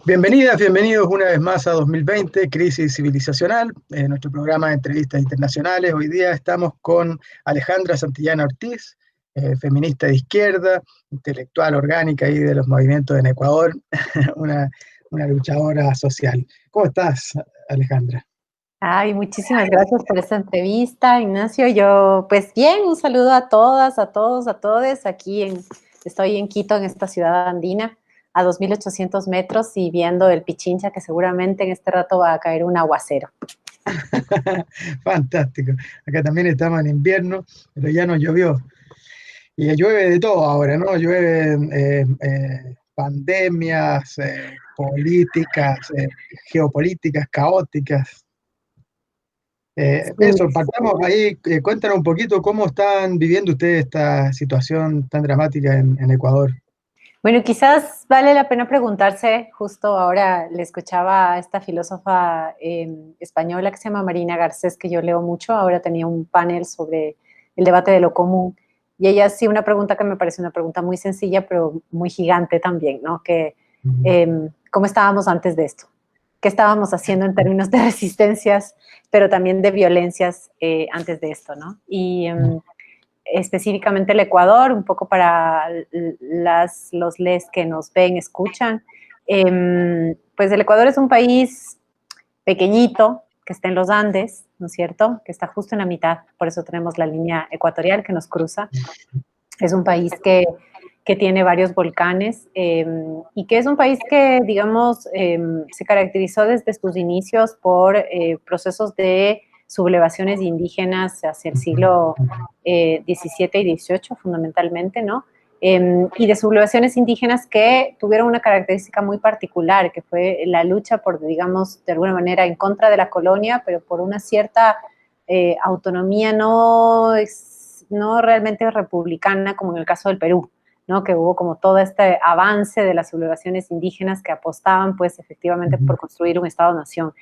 Bienvenidas, bienvenidos una vez más a 2020, Crisis Civilizacional, nuestro programa de entrevistas internacionales. Hoy día estamos con Alejandra Santillana Ortiz, feminista de izquierda, intelectual orgánica ahí de los movimientos en Ecuador, una, una luchadora social. ¿Cómo estás, Alejandra? Ay, muchísimas gracias por esta entrevista, Ignacio. Yo, pues bien, un saludo a todas, a todos, a todes. Estoy en Quito, en esta ciudad andina, a 2.800 metros y viendo el Pichincha, que seguramente en este rato va a caer un aguacero. Fantástico. Acá también estamos en invierno, pero ya nos llovió. Y llueve de todo ahora, ¿no? Llueven pandemias, políticas, geopolíticas caóticas. Sí. Partamos ahí, cuéntanos un poquito cómo están viviendo ustedes esta situación tan dramática en Ecuador. Bueno, quizás vale la pena preguntarse, justo ahora le escuchaba a esta filósofa española que se llama Marina Garcés, que yo leo mucho, ahora tenía un panel sobre el debate de lo común, y ella hacía una pregunta que me parece una pregunta muy sencilla, pero muy gigante también, ¿no? ¿Cómo estábamos antes de esto? ¿Qué estábamos haciendo en términos de resistencias, pero también de violencias antes de esto, ¿no? Específicamente el Ecuador, un poco para los les que nos ven, escuchan. Pues el Ecuador es un país pequeñito, que está en los Andes, ¿no es cierto? Que está justo en la mitad, por eso tenemos la línea ecuatorial que nos cruza. Es un país que tiene varios volcanes y que es un país que, digamos, se caracterizó desde sus inicios por procesos de sublevaciones indígenas hacia el siglo XVII y XVIII, fundamentalmente, ¿no? Y de sublevaciones indígenas que tuvieron una característica muy particular, que fue la lucha por, digamos, de alguna manera en contra de la colonia, pero por una cierta autonomía no realmente republicana, como en el caso del Perú, ¿no? Que hubo como todo este avance de las sublevaciones indígenas que apostaban, pues, efectivamente por construir un Estado-nación.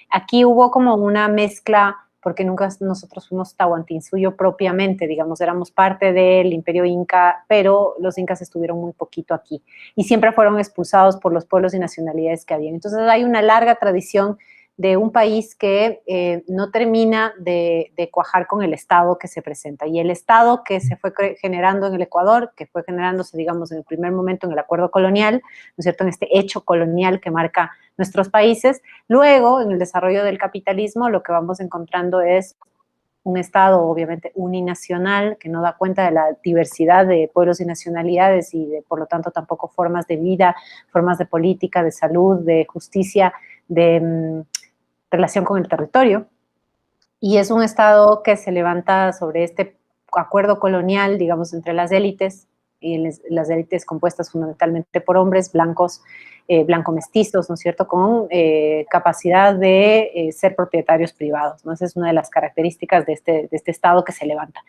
Aquí hubo como una mezcla, porque nunca nosotros fuimos Tahuantinsuyo propiamente, digamos, éramos parte del imperio inca, pero los incas estuvieron muy poquito aquí y siempre fueron expulsados por los pueblos y nacionalidades que habían. Entonces hay una larga tradición de un país que no termina de cuajar con el Estado que se presenta. Y el Estado que se fue generando en el Ecuador, que fue generándose, digamos, en el primer momento en el acuerdo colonial, ¿no es cierto?, en este hecho colonial que marca nuestros países. Luego, en el desarrollo del capitalismo, lo que vamos encontrando es un Estado, obviamente, uninacional, que no da cuenta de la diversidad de pueblos y nacionalidades y, por lo tanto, tampoco formas de vida, formas de política, de salud, de justicia, de relación con el territorio, y es un Estado que se levanta sobre este acuerdo colonial, digamos, entre las élites, y las élites compuestas fundamentalmente por hombres blancos, blanco-mestizos, ¿no es cierto?, con capacidad de ser propietarios privados, ¿no? Esa es una de las características de este Estado que se levanta.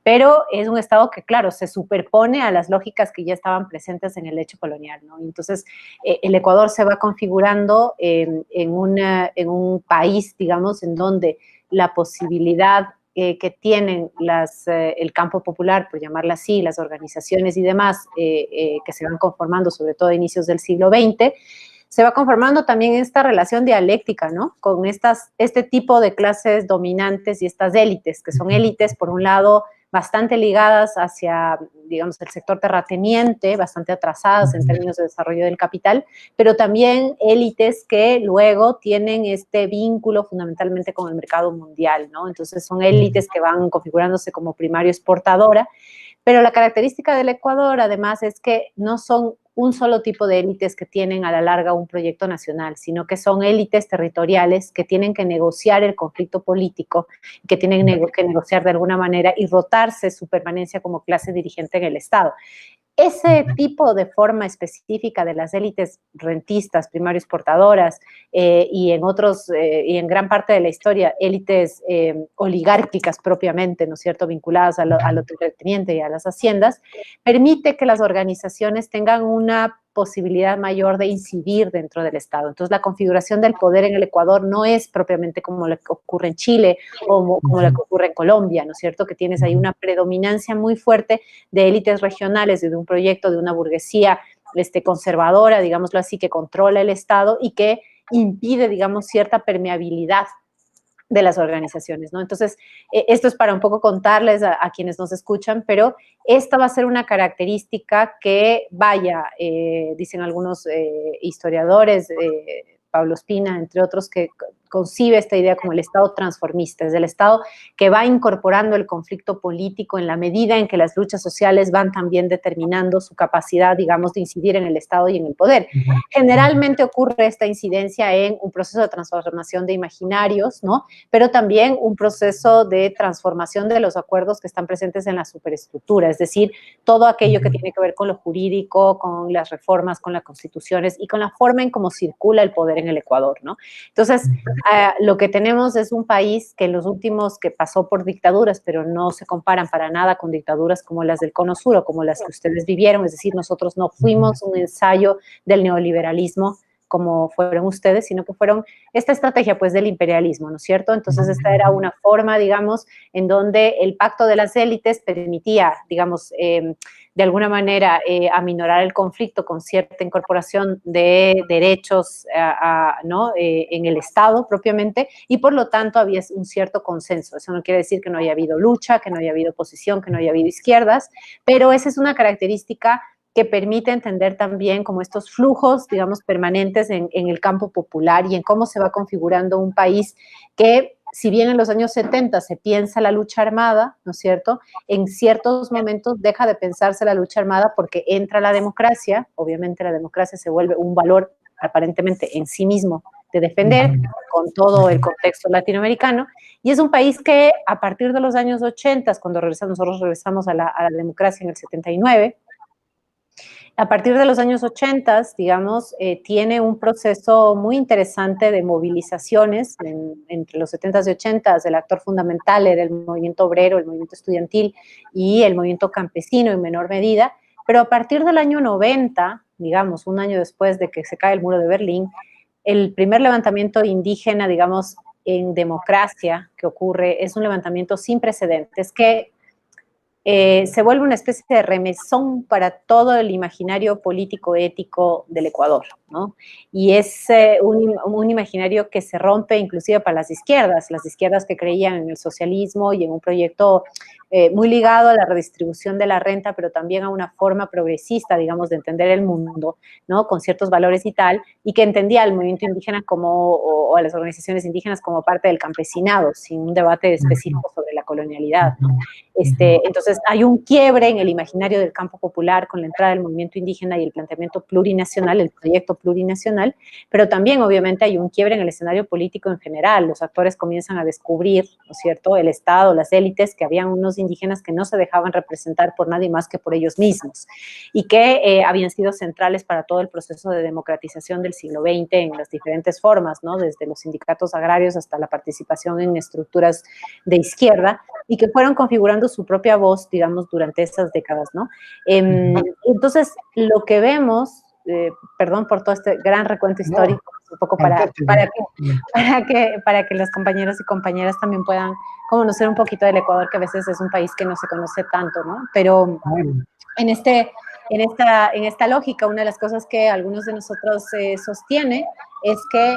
Pero es un Estado que, claro, se superpone a las lógicas que ya estaban presentes en el hecho colonial, ¿no? Entonces, el Ecuador se va configurando en un país, digamos, en donde la posibilidad que tienen el campo popular, por llamarla así, las organizaciones y demás, que se van conformando, sobre todo a inicios del siglo XX, se va conformando también esta relación dialéctica, ¿no? Con este tipo de clases dominantes y estas élites, que son élites, por un lado, bastante ligadas hacia, digamos, el sector terrateniente, bastante atrasadas en términos de desarrollo del capital, pero también élites que luego tienen este vínculo fundamentalmente con el mercado mundial, ¿no? Entonces son élites que van configurándose como primario exportadora, pero la característica del Ecuador, además, es que no son un solo tipo de élites que tienen a la larga un proyecto nacional, sino que son élites territoriales que tienen que negociar el conflicto político, que tienen que negociar de alguna manera y rotarse su permanencia como clase dirigente en el Estado. Ese tipo de forma específica de las élites rentistas, primario exportadoras y en gran parte de la historia, élites oligárquicas propiamente, ¿no es cierto?, vinculadas a lo terrateniente y a las haciendas, permite que las organizaciones tengan una posibilidad mayor de incidir dentro del Estado. Entonces, la configuración del poder en el Ecuador no es propiamente como lo que ocurre en Chile o como lo que ocurre en Colombia, ¿no es cierto?, que tienes ahí una predominancia muy fuerte de élites regionales y de un proyecto de una burguesía conservadora, digámoslo así, que controla el Estado y que impide, digamos, cierta permeabilidad de las organizaciones, ¿no? Entonces, esto es para un poco contarles a quienes nos escuchan, pero esta va a ser una característica que dicen algunos historiadores, Pablo Espina, entre otros, que concibe esta idea como el Estado transformista, es el Estado que va incorporando el conflicto político en la medida en que las luchas sociales van también determinando su capacidad, digamos, de incidir en el Estado y en el poder. Generalmente ocurre esta incidencia en un proceso de transformación de imaginarios, ¿no? Pero también un proceso de transformación de los acuerdos que están presentes en la superestructura, es decir, todo aquello que tiene que ver con lo jurídico, con las reformas, con las constituciones y con la forma en cómo circula el poder en el Ecuador, ¿no? Entonces, lo que tenemos es un país que en los últimos, que pasó por dictaduras, pero no se comparan para nada con dictaduras como las del Cono Sur o como las que ustedes vivieron, es decir, nosotros no fuimos un ensayo del neoliberalismo como fueron ustedes, sino que fueron esta estrategia, pues, del imperialismo, ¿no es cierto? Entonces, esta era una forma, digamos, en donde el pacto de las élites permitía, digamos, de alguna manera, aminorar el conflicto con cierta incorporación de derechos ¿no? En el Estado propiamente, y por lo tanto había un cierto consenso. Eso no quiere decir que no haya habido lucha, que no haya habido oposición, que no haya habido izquierdas, pero esa es una característica que permite entender también como estos flujos, digamos, permanentes en el campo popular y en cómo se va configurando un país que, si bien en los años 70 se piensa la lucha armada, ¿no es cierto?, en ciertos momentos deja de pensarse la lucha armada porque entra la democracia. Obviamente la democracia se vuelve un valor aparentemente en sí mismo de defender, con todo el contexto latinoamericano, y es un país que a partir de los años 80, cuando nosotros regresamos a la democracia en el 79, a partir de los años 80, digamos, tiene un proceso muy interesante de movilizaciones. Entre los 70s y 80s, el actor fundamental era el movimiento obrero, el movimiento estudiantil y el movimiento campesino en menor medida, pero a partir del año 90, digamos, un año después de que se cae el muro de Berlín, el primer levantamiento indígena, digamos, en democracia que ocurre es un llevantamiento sin precedentes que se vuelve una especie de remesón para todo el imaginario político ético del Ecuador, ¿no? Y es un imaginario que se rompe inclusive para las izquierdas que creían en el socialismo y en un proyecto muy ligado a la redistribución de la renta, pero también a una forma progresista, digamos, de entender el mundo, ¿no? Con ciertos valores y tal, y que entendía al movimiento indígena o a las organizaciones indígenas como parte del campesinado, sin un debate específico sobre la colonialidad, ¿no? Entonces hay un quiebre en el imaginario del campo popular con la entrada del movimiento indígena y el planteamiento plurinacional, el proyecto plurinacional, pero también obviamente hay un quiebre en el escenario político en general. Los actores comienzan a descubrir, ¿no es cierto?, el Estado, las élites, que habían unos indígenas que no se dejaban representar por nadie más que por ellos mismos y que habían sido centrales para todo el proceso de democratización del siglo XX en las diferentes formas, ¿no?, desde los sindicatos agrarios hasta la participación en estructuras de izquierda, y que fueron configurando su propia voz, digamos, durante esas décadas, ¿no? Entonces, lo que vemos, perdón por todo este gran recuento histórico, un poco para que los compañeros y compañeras también puedan conocer un poquito del Ecuador, que a veces es un país que no se conoce tanto, ¿no? Pero en esta lógica, una de las cosas que algunos de nosotros sostiene es que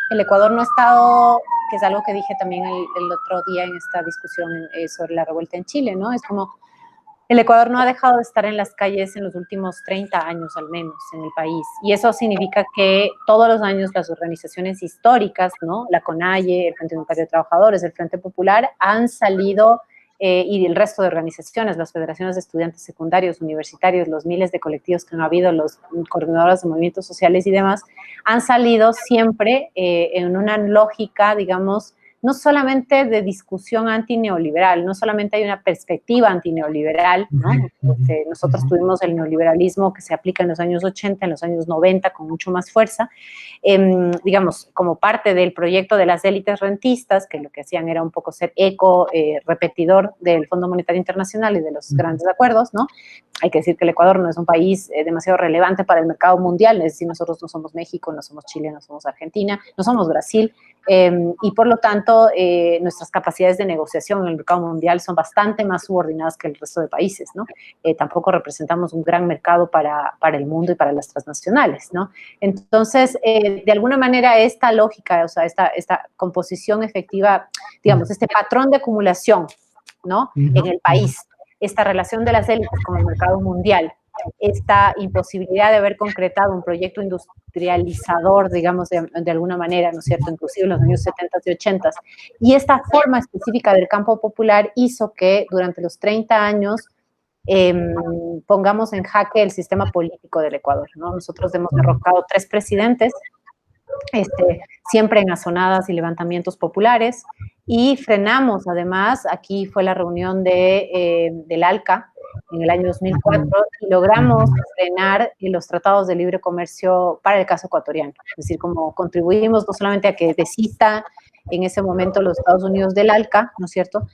el Ecuador no ha estado, que es algo que dije también el otro día en esta discusión sobre la revuelta en Chile, ¿no? Es como el Ecuador no ha dejado de estar en las calles en los últimos 30 años al menos en el país, y eso significa que todos los años las organizaciones históricas, ¿no?, la CONAIE, el Frente Unitario de Trabajadores, el Frente Popular, han salido, y el resto de organizaciones, las federaciones de estudiantes secundarios, universitarios, los miles de colectivos que han habido, los coordinadores de movimientos sociales y demás, han salido siempre en una lógica, digamos, no solamente de discusión antineoliberal, no solamente hay una perspectiva antineoliberal, ¿no? Nosotros tuvimos el neoliberalismo que se aplica en los años 80, en los años 90 con mucho más fuerza, digamos, como parte del proyecto de las élites rentistas, que lo que hacían era un poco ser eco, repetidor del Fondo Monetario Internacional y de los grandes acuerdos, ¿no? hay que decir que el Ecuador no es un país demasiado relevante para el mercado mundial, es decir, nosotros no somos México, no somos Chile, no somos Argentina, no somos Brasil, y por lo tanto nuestras capacidades de negociación en el mercado mundial son bastante más subordinadas que el resto de países, ¿no? Tampoco representamos un gran mercado para el mundo y para las transnacionales, ¿no? Entonces, de alguna manera esta lógica, o sea, esta composición efectiva, digamos, este patrón de acumulación, ¿no? En el país, esta relación de las élites con el mercado mundial, esta imposibilidad de haber concretado un proyecto industrializador, digamos, de alguna manera, ¿no es cierto?, inclusive en los años 70 y 80, y esta forma específica del campo popular hizo que durante los 30 años pongamos en jaque el sistema político del Ecuador, ¿no? Nosotros hemos derrocado 3 presidentes, siempre en azonadas y levantamientos populares, y frenamos, además, aquí fue la reunión del ALCA en el año 2004, y logramos frenar los tratados de libre comercio para el caso ecuatoriano. Es decir, como contribuimos no solamente a que desista en ese momento los Estados Unidos del ALCA, ¿no es cierto?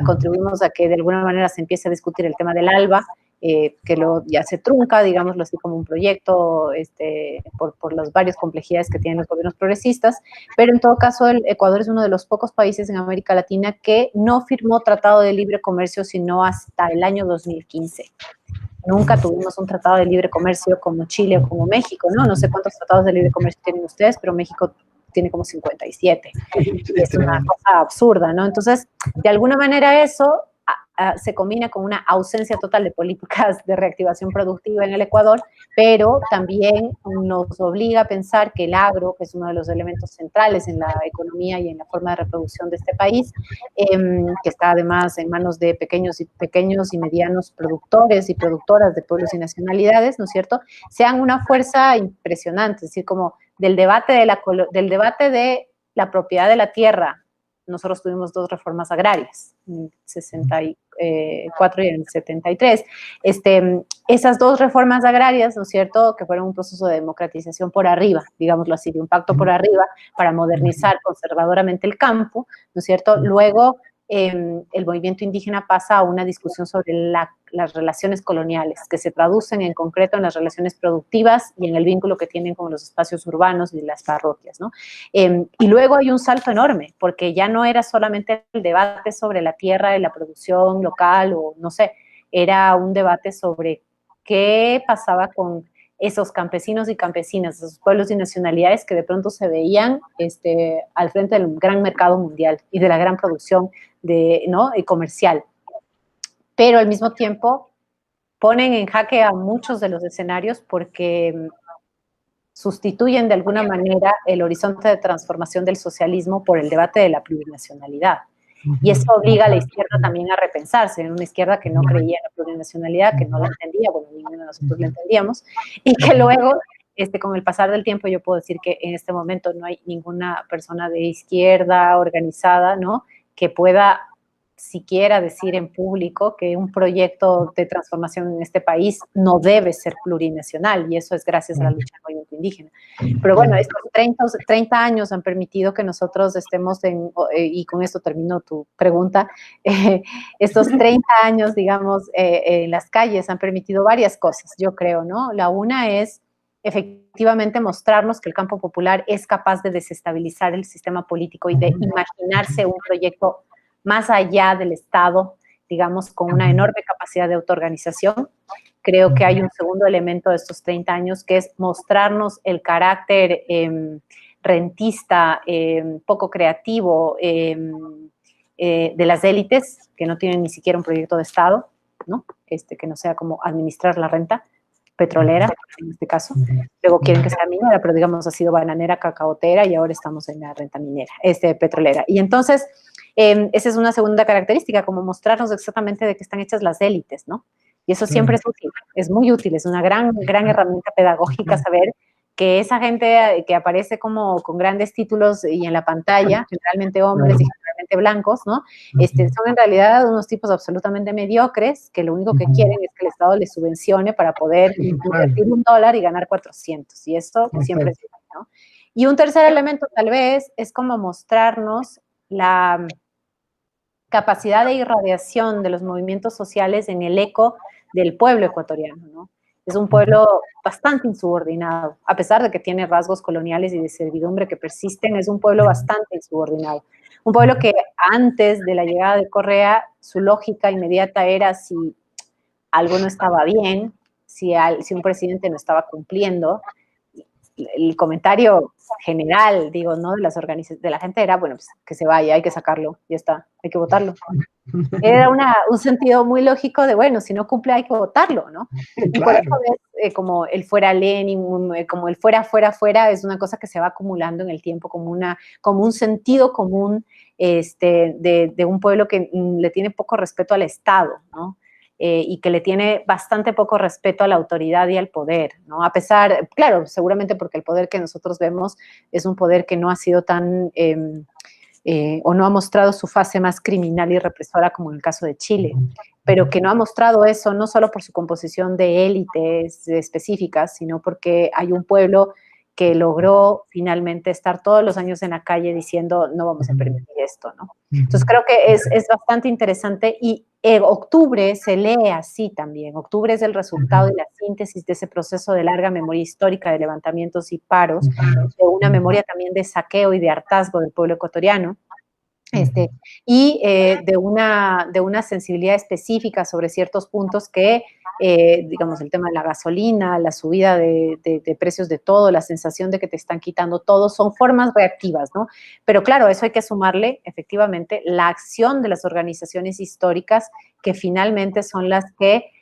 Contribuimos a que de alguna manera se empiece a discutir el tema del ALBA, que ya se trunca, digámoslo así, como un proyecto por las varias complejidades que tienen los gobiernos progresistas, pero en todo caso el Ecuador es uno de los pocos países en América Latina que no firmó tratado de libre comercio sino hasta el año 2015. Nunca tuvimos un tratado de libre comercio como Chile o como México, ¿no? No sé cuántos tratados de libre comercio tienen ustedes, pero México tiene como 57. Es una cosa absurda, ¿no? Entonces, de alguna manera eso se combina con una ausencia total de políticas de reactivación productiva en el Ecuador, pero también nos obliga a pensar que el agro, que es uno de los elementos centrales en la economía y en la forma de reproducción de este país, que está además en manos de pequeños y medianos productores y productoras de pueblos y nacionalidades, ¿no es cierto?, sean una fuerza impresionante, es decir, como del debate de la propiedad de la tierra. Nosotros tuvimos 2 reformas agrarias, en 64 y en 73. Esas 2 reformas agrarias, ¿no es cierto?, que fueron un proceso de democratización por arriba, digámoslo así, de un pacto por arriba para modernizar conservadoramente el campo, ¿no es cierto? Luego, el movimiento indígena pasa a una discusión sobre las relaciones coloniales, que se traducen en concreto en las relaciones productivas y en el vínculo que tienen con los espacios urbanos y las parroquias, ¿no? Y luego hay un salto enorme, porque ya no era solamente el debate sobre la tierra y la producción local, o no sé, era un debate sobre qué pasaba con esos campesinos y campesinas, esos pueblos y nacionalidades que de pronto se veían al frente del gran mercado mundial y de la gran producción ¿no?, comercial. Pero al mismo tiempo ponen en jaque a muchos de los escenarios porque sustituyen de alguna manera el horizonte de transformación del socialismo por el debate de la plurinacionalidad. Y eso obliga a la izquierda también a repensarse, en una izquierda que no creía en la plurinacionalidad, que no la entendía, bueno, ninguno de nosotros la entendíamos, y que luego, con el pasar del tiempo, yo puedo decir que en este momento no hay ninguna persona de izquierda organizada, ¿no?, que pueda siquiera decir en público que un proyecto de transformación en este país no debe ser plurinacional, y eso es gracias a la lucha del movimiento indígena. Pero bueno, estos 30 años han permitido que nosotros estemos y con esto termino tu pregunta, estos 30 años, digamos, en las calles han permitido varias cosas, yo creo, ¿no? La una es efectivamente mostrarnos que el campo popular es capaz de desestabilizar el sistema político y de imaginarse un proyecto más allá del Estado, digamos, con una enorme capacidad de autoorganización. Creo que hay un segundo elemento de estos 30 años, que es mostrarnos el carácter rentista, poco creativo de las élites, que no tienen ni siquiera un proyecto de Estado, ¿no? Que no sea como administrar la renta petrolera, en este caso. Luego quieren que sea minera, pero digamos ha sido bananera, cacaotera, y ahora estamos en la renta minera, petrolera. Y entonces, esa es una segunda característica, como mostrarnos exactamente de qué están hechas las élites, ¿no? Y eso siempre es útil, es muy útil, es una gran herramienta pedagógica saber que esa gente que aparece como con grandes títulos y en la pantalla, generalmente hombres y generalmente blancos, ¿no? Son en realidad unos tipos absolutamente mediocres que lo único que quieren es que el Estado les subvencione para poder invertir $1 y ganar 400, y esto siempre es útil, ¿no? Y un tercer elemento tal vez es como mostrarnos la capacidad de irradiación de los movimientos sociales en el eco del pueblo ecuatoriano, ¿no? Es un pueblo bastante insubordinado, a pesar de que tiene rasgos coloniales y de servidumbre que persisten, es un pueblo bastante insubordinado. Un pueblo que antes de la llegada de Correa, su lógica inmediata era si algo no estaba bien, si un presidente no estaba cumpliendo. El comentario general, digo, ¿no? De las organizaciones, de la gente era, bueno, pues que se vaya, hay que sacarlo, ya está, hay que votarlo. Era un sentido muy lógico de, bueno, si no cumple hay que votarlo, ¿no? Y claro. Por eso ves como el fuera Lenin, como el fuera, fuera, fuera, es una cosa que se va acumulando en el tiempo como un sentido común de un pueblo que le tiene poco respeto al Estado, ¿no? Y que le tiene bastante poco respeto a la autoridad y al poder, ¿no? A pesar, claro, seguramente porque el poder que nosotros vemos es un poder que no ha sido tan... o no ha mostrado su fase más criminal y represora como en el caso de Chile, pero que no ha mostrado eso no solo por su composición de élites específicas, sino porque hay un pueblo que logró finalmente estar todos los años en la calle diciendo no vamos a permitir esto, ¿no? Entonces creo que es bastante interesante y octubre se lee así también. Octubre es el resultado y la síntesis de ese proceso de larga memoria histórica de levantamientos y paros, de una memoria también de saqueo y de hartazgo del pueblo ecuatoriano. Y de una sensibilidad específica sobre ciertos puntos que, digamos, el tema de la gasolina, la subida de precios de todo, la sensación de que te están quitando todo, son formas reactivas, ¿no? Pero claro, eso hay que sumarle, efectivamente, la acción de las organizaciones históricas que finalmente son las que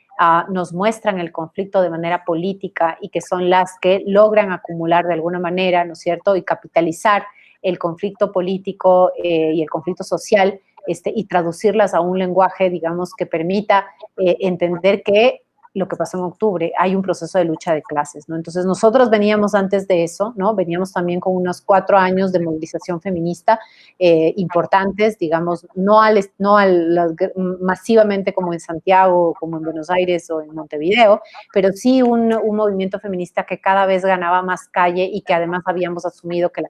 nos muestran el conflicto de manera política y que son las que logran acumular de alguna manera, ¿no es cierto?, y capitalizar el conflicto político y el conflicto social y traducirlas a un lenguaje, digamos, que permita entender que lo que pasó en octubre, hay un proceso de lucha de clases, ¿no? Entonces, nosotros veníamos antes de eso, ¿no? Veníamos también con unos 4 años de movilización feminista importantes, digamos, no masivamente como en Santiago, como en Buenos Aires o en Montevideo, pero sí un movimiento feminista que cada vez ganaba más calle y que además habíamos asumido que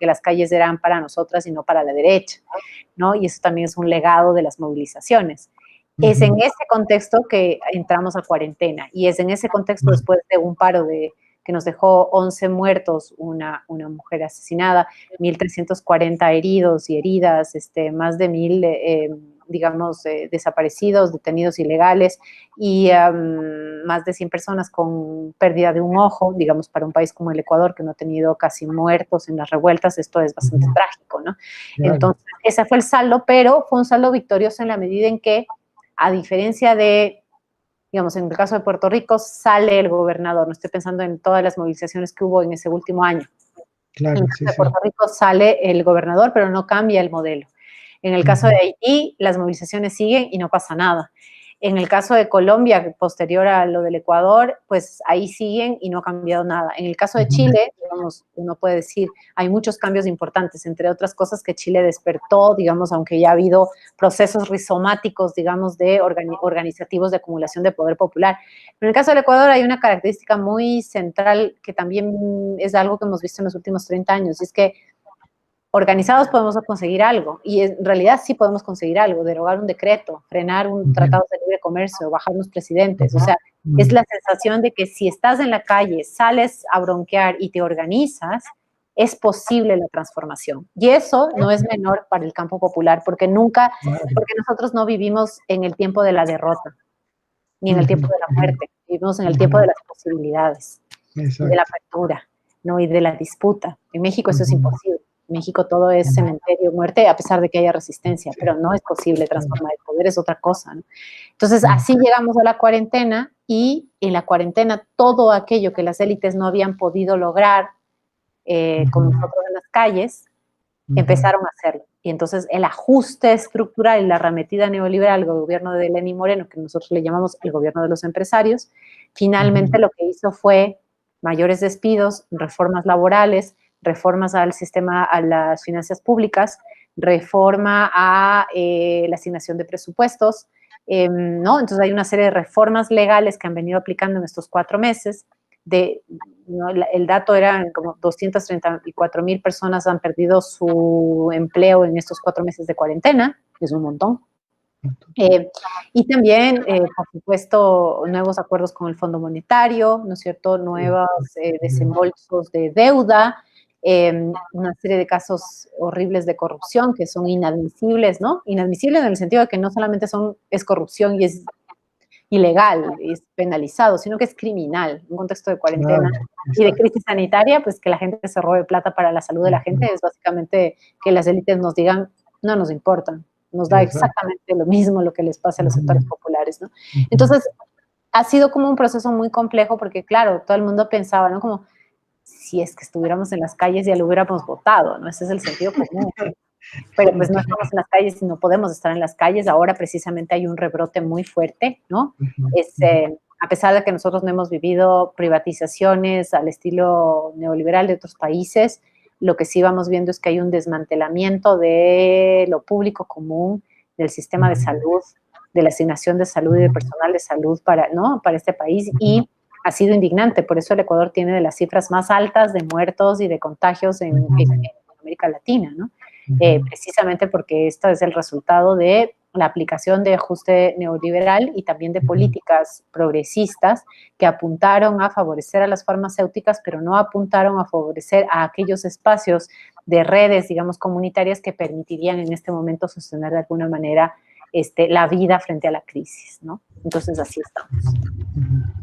las calles eran para nosotras y no para la derecha, ¿no? Y eso también es un legado de las movilizaciones. Es en ese contexto que entramos a cuarentena y es en ese contexto después de un paro que nos dejó 11 muertos, una mujer asesinada, 1.340 heridos y heridas, más de 1.000, digamos, desaparecidos, detenidos ilegales y más de 100 personas con pérdida de un ojo, digamos, para un país como el Ecuador, que no ha tenido casi muertos en las revueltas, esto es bastante trágico, ¿no? Claro. Entonces, ese fue el saldo, pero fue un saldo victorioso en la medida en que, a diferencia de, digamos, en el caso de Puerto Rico, sale el gobernador. No estoy pensando en todas las movilizaciones que hubo en ese último año. Claro, en el caso de Puerto Rico sale el gobernador, pero no cambia el modelo. En el caso de Haití, las movilizaciones siguen y no pasa nada. En el caso de Colombia, posterior a lo del Ecuador, pues ahí siguen y no ha cambiado nada. En el caso de Chile, digamos, uno puede decir, hay muchos cambios importantes, entre otras cosas que Chile despertó, digamos, aunque ya ha habido procesos rizomáticos, digamos, de organizativos de acumulación de poder popular. Pero en el caso del Ecuador hay una característica muy central que también es algo que hemos visto en los últimos 30 años, y es que organizados podemos conseguir algo, y en realidad sí podemos conseguir algo, derogar un decreto, frenar un tratado de libre comercio, bajar unos presidentes, o sea, es la sensación de que si estás en la calle, sales a bronquear y te organizas, es posible la transformación. Y eso no es menor para el campo popular, porque nosotros no vivimos en el tiempo de la derrota, ni en el tiempo de la muerte, vivimos en el tiempo de las posibilidades, de la apertura, ¿no? Y de la disputa. En México eso es imposible. En México todo es cementerio, muerte, a pesar de que haya resistencia, pero no es posible transformar el poder, es otra cosa, ¿no? Entonces, así llegamos a la cuarentena y en la cuarentena todo aquello que las élites no habían podido lograr con nosotros en las calles, empezaron a hacerlo. Y entonces el ajuste estructural y la arremetida neoliberal al gobierno de Lenín Moreno, que nosotros le llamamos el gobierno de los empresarios, finalmente lo que hizo fue mayores despidos, reformas laborales, reformas al sistema, a las finanzas públicas, reforma a la asignación de presupuestos, ¿no? Entonces hay una serie de reformas legales que han venido aplicando en estos 4 meses. ¿No? El dato era como 234,000 personas han perdido su empleo en estos 4 meses de cuarentena, es un montón. Eh, y también, por supuesto, nuevos acuerdos con el Fondo Monetario, ¿no es cierto? Nuevos desembolsos de deuda, una serie de casos horribles de corrupción que son inadmisibles, ¿no? Inadmisibles en el sentido de que no solamente es corrupción y es ilegal, es penalizado, sino que es criminal. En un contexto de cuarentena y de crisis sanitaria, pues que la gente se robe plata para la salud de la gente es básicamente que las élites nos digan, no nos importa, nos da exactamente lo mismo lo que les pasa a los sectores populares, ¿no? Entonces, ha sido como un proceso muy complejo porque, claro, todo el mundo pensaba, ¿no? Como, si es que estuviéramos en las calles ya lo hubiéramos votado, ¿no? Ese es el sentido común. Pero pues no estamos en las calles y no podemos estar en las calles. Ahora precisamente hay un rebrote muy fuerte, ¿no? A pesar de que nosotros no hemos vivido privatizaciones al estilo neoliberal de otros países, lo que sí vamos viendo es que hay un desmantelamiento de lo público común, del sistema de salud, de la asignación de salud y de personal de salud para, ¿no? Para este país, y ha sido indignante. Por eso el Ecuador tiene de las cifras más altas de muertos y de contagios en América Latina, ¿no? Precisamente porque esto es el resultado de la aplicación de ajuste neoliberal y también de políticas progresistas que apuntaron a favorecer a las farmacéuticas, pero no apuntaron a favorecer a aquellos espacios de redes, digamos, comunitarias que permitirían en este momento sostener de alguna manera la vida frente a la crisis, ¿no? Entonces así estamos.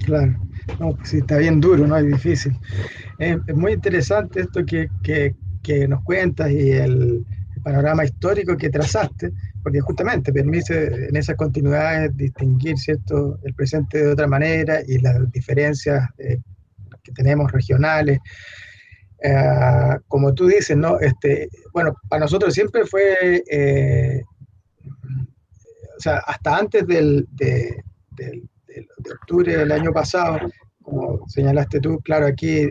Claro, no, pues sí, está bien duro, ¿no? Es difícil. Es muy interesante esto que nos cuentas y el panorama histórico que trazaste, porque justamente permite en esas continuidades distinguir, ¿cierto?, el presente de otra manera y las diferencias que tenemos regionales. Como tú dices, ¿no? Bueno, para nosotros siempre fue, o sea, hasta antes de octubre del año pasado, como señalaste tú, claro, aquí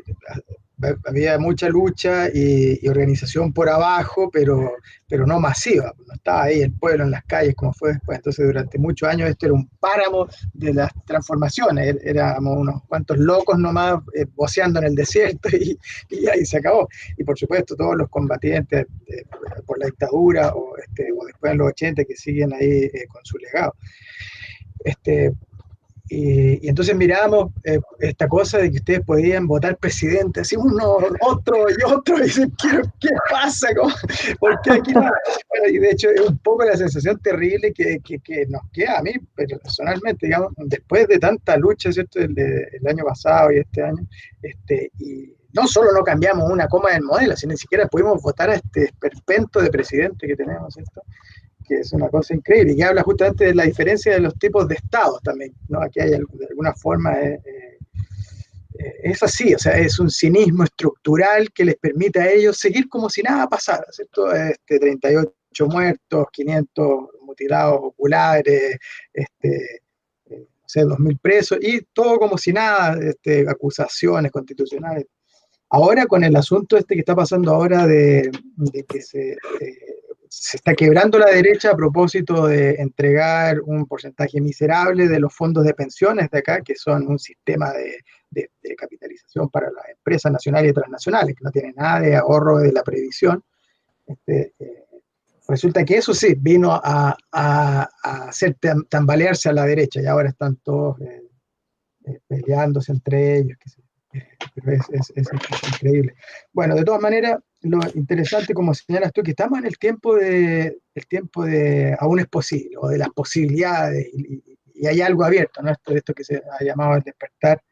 había mucha lucha y organización por abajo, pero no masiva, no estaba ahí el pueblo en las calles como fue después. Entonces durante muchos años esto era un páramo de las transformaciones, éramos unos cuantos locos nomás voceando en el desierto y ahí se acabó. Y por supuesto todos los combatientes por la dictadura o después en los 80 que siguen ahí con su legado. Y entonces miramos esta cosa de que ustedes podían votar presidente, así uno, otro y otro, y dicen, ¿qué pasa? ¿Por qué aquí no? Bueno, y de hecho es un poco la sensación terrible que nos queda a mí, pero personalmente, digamos, después de tanta lucha, ¿cierto?, el año pasado y este año, y no solo no cambiamos una coma del modelo, sino ni siquiera pudimos votar a este esperpento de presidente que tenemos, ¿cierto?, que es una cosa increíble, y que habla justamente de la diferencia de los tipos de estados también, ¿no? Aquí hay de alguna forma, es así, o sea, es un cinismo estructural que les permite a ellos seguir como si nada pasara, ¿cierto? 38 muertos, 500 mutilados oculares, no sé, 2.000 presos, y todo como si nada, acusaciones constitucionales. Ahora con el asunto que está pasando ahora de que se está quebrando la derecha a propósito de entregar un porcentaje miserable de los fondos de pensiones de acá, que son un sistema de capitalización para las empresas nacionales y transnacionales, que no tienen nada de ahorro de la previsión. Resulta que eso sí vino a hacer tambalearse a la derecha, y ahora están todos peleándose entre ellos, pero es increíble. Bueno, de todas maneras, lo interesante, como señalas tú, que estamos en el tiempo de aún es posible, o de las posibilidades, y hay algo abierto, ¿no? Esto que se ha llamado el despertar,